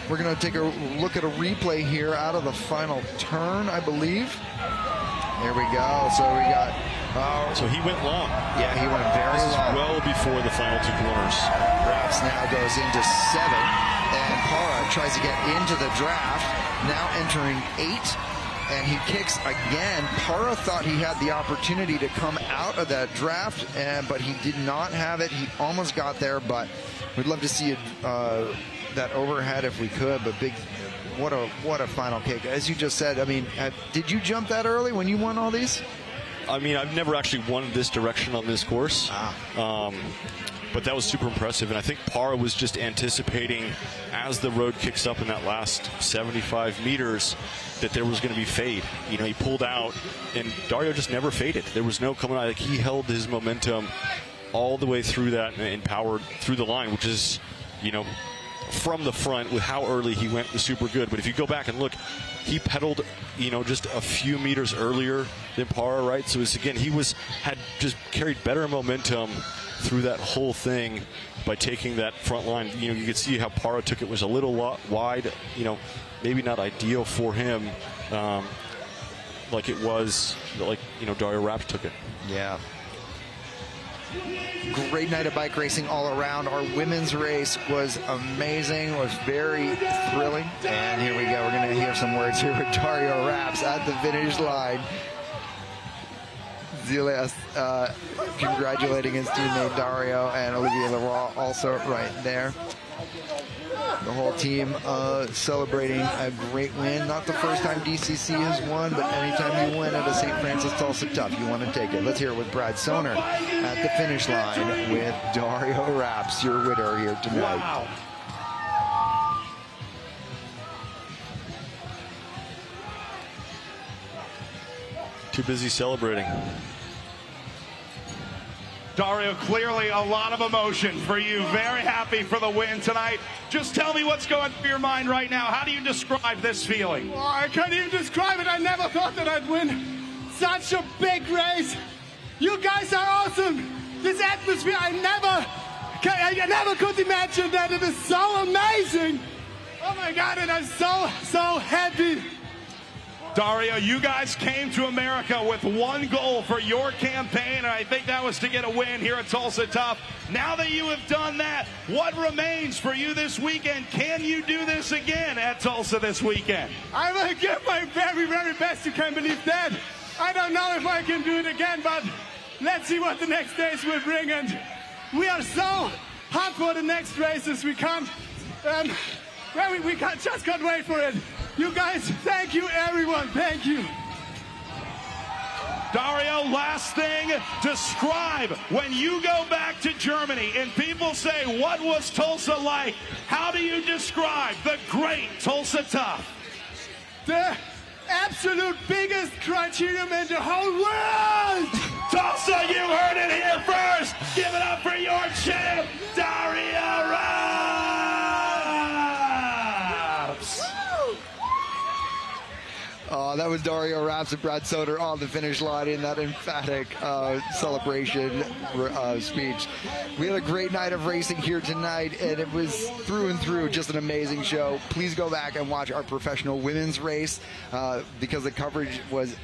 We're going to take a look at a replay here out of the final turn, I believe. There we go. So we got... so he went long. Yeah, he went very long. Well before the final two corners. Raps now goes into 7, and Para tries to get into the draft. Now entering 8, and he kicks again. Para thought he had the opportunity to come out of that draft, but he did not have it. He almost got there, but we'd love to see that overhead if we could. But what a final kick. As you just said, did you jump that early when you won all these? I've never actually won this direction on this course. But that was super impressive, and I think Para was just anticipating as the road kicks up in that last 75 meters that there was going to be fade. He pulled out, and Dario just never faded. There was no coming out. He held his momentum all the way through that and powered through the line, which is, from the front with how early he went was super good. But if you go back and look, he pedaled, just a few meters earlier than Para, right? So again, he had just carried better momentum through that whole thing by taking that front line. You could see how Para took it was a little wide, maybe not ideal for him, like it was, Dario Raps took it. Yeah. Great night of bike racing all around. Our women's race was amazing, was very thrilling. And here we go. We're going to hear some words here with Dario Raps at the finish line. Zelia congratulating his teammate Dario, and Olivier Leroy also right there. The whole team celebrating a great win. Not the first time DCC has won, but anytime you win at a St. Francis Tulsa Tough, you want to take it. Let's hear it with Brad Soner at the finish line with Dario Raps, your winner here tonight. Wow. Too busy celebrating. Dario, clearly a lot of emotion for you. Very happy for the win tonight. Just tell me what's going through your mind right now. How do you describe this feeling? Oh, I can't even describe it. I never thought that I'd win such a big race. You guys are awesome. This atmosphere, I never could imagine that. It is so amazing. Oh my God, and I'm so happy. Dario, you guys came to America with one goal for your campaign, and I think that was to get a win here at Tulsa Tough. Now that you have done that, what remains for you this weekend? Can you do this again at Tulsa this weekend? I will give my very, very best. You can't believe that. I don't know if I can do it again, but let's see what the next days will bring. And we are so hot for the next races. We can't, just can't wait for it. You guys, thank you, everyone. Thank you. Dario, last thing, describe when you go back to Germany and people say, what was Tulsa like? How do you describe the great Tulsa Tough? The absolute biggest Criterium in the whole world! Tulsa, you heard it here first. Give it up for your champ, Dario Raps. Oh, That was Dario Raps and Brad Soder on the finish line in that emphatic celebration speech. We had a great night of racing here tonight, and it was through and through just an amazing show. Please go back and watch our professional women's race because the coverage was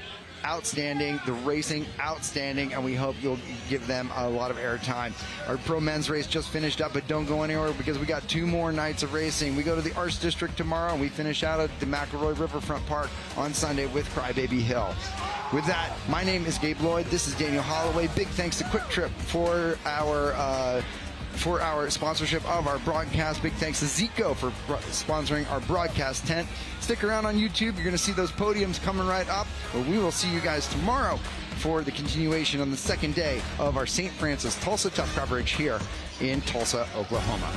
outstanding, the racing outstanding, and we hope you'll give them a lot of airtime. Our pro men's race just finished up, but don't go anywhere because we got 2 more nights of racing. We go to the Arts District tomorrow, and we finish out at the McElroy Riverfront Park on Sunday with Crybaby Hill. With that, my name is Gabe Lloyd. This is Daniel Holloway. Big thanks to Quick Trip for our sponsorship of our broadcast. Big thanks to Zico for sponsoring our broadcast tent. Stick around on YouTube. You're going to see those podiums coming right up. But we will see you guys tomorrow for the continuation on the second day of our St. Francis Tulsa Tough coverage here in Tulsa, Oklahoma.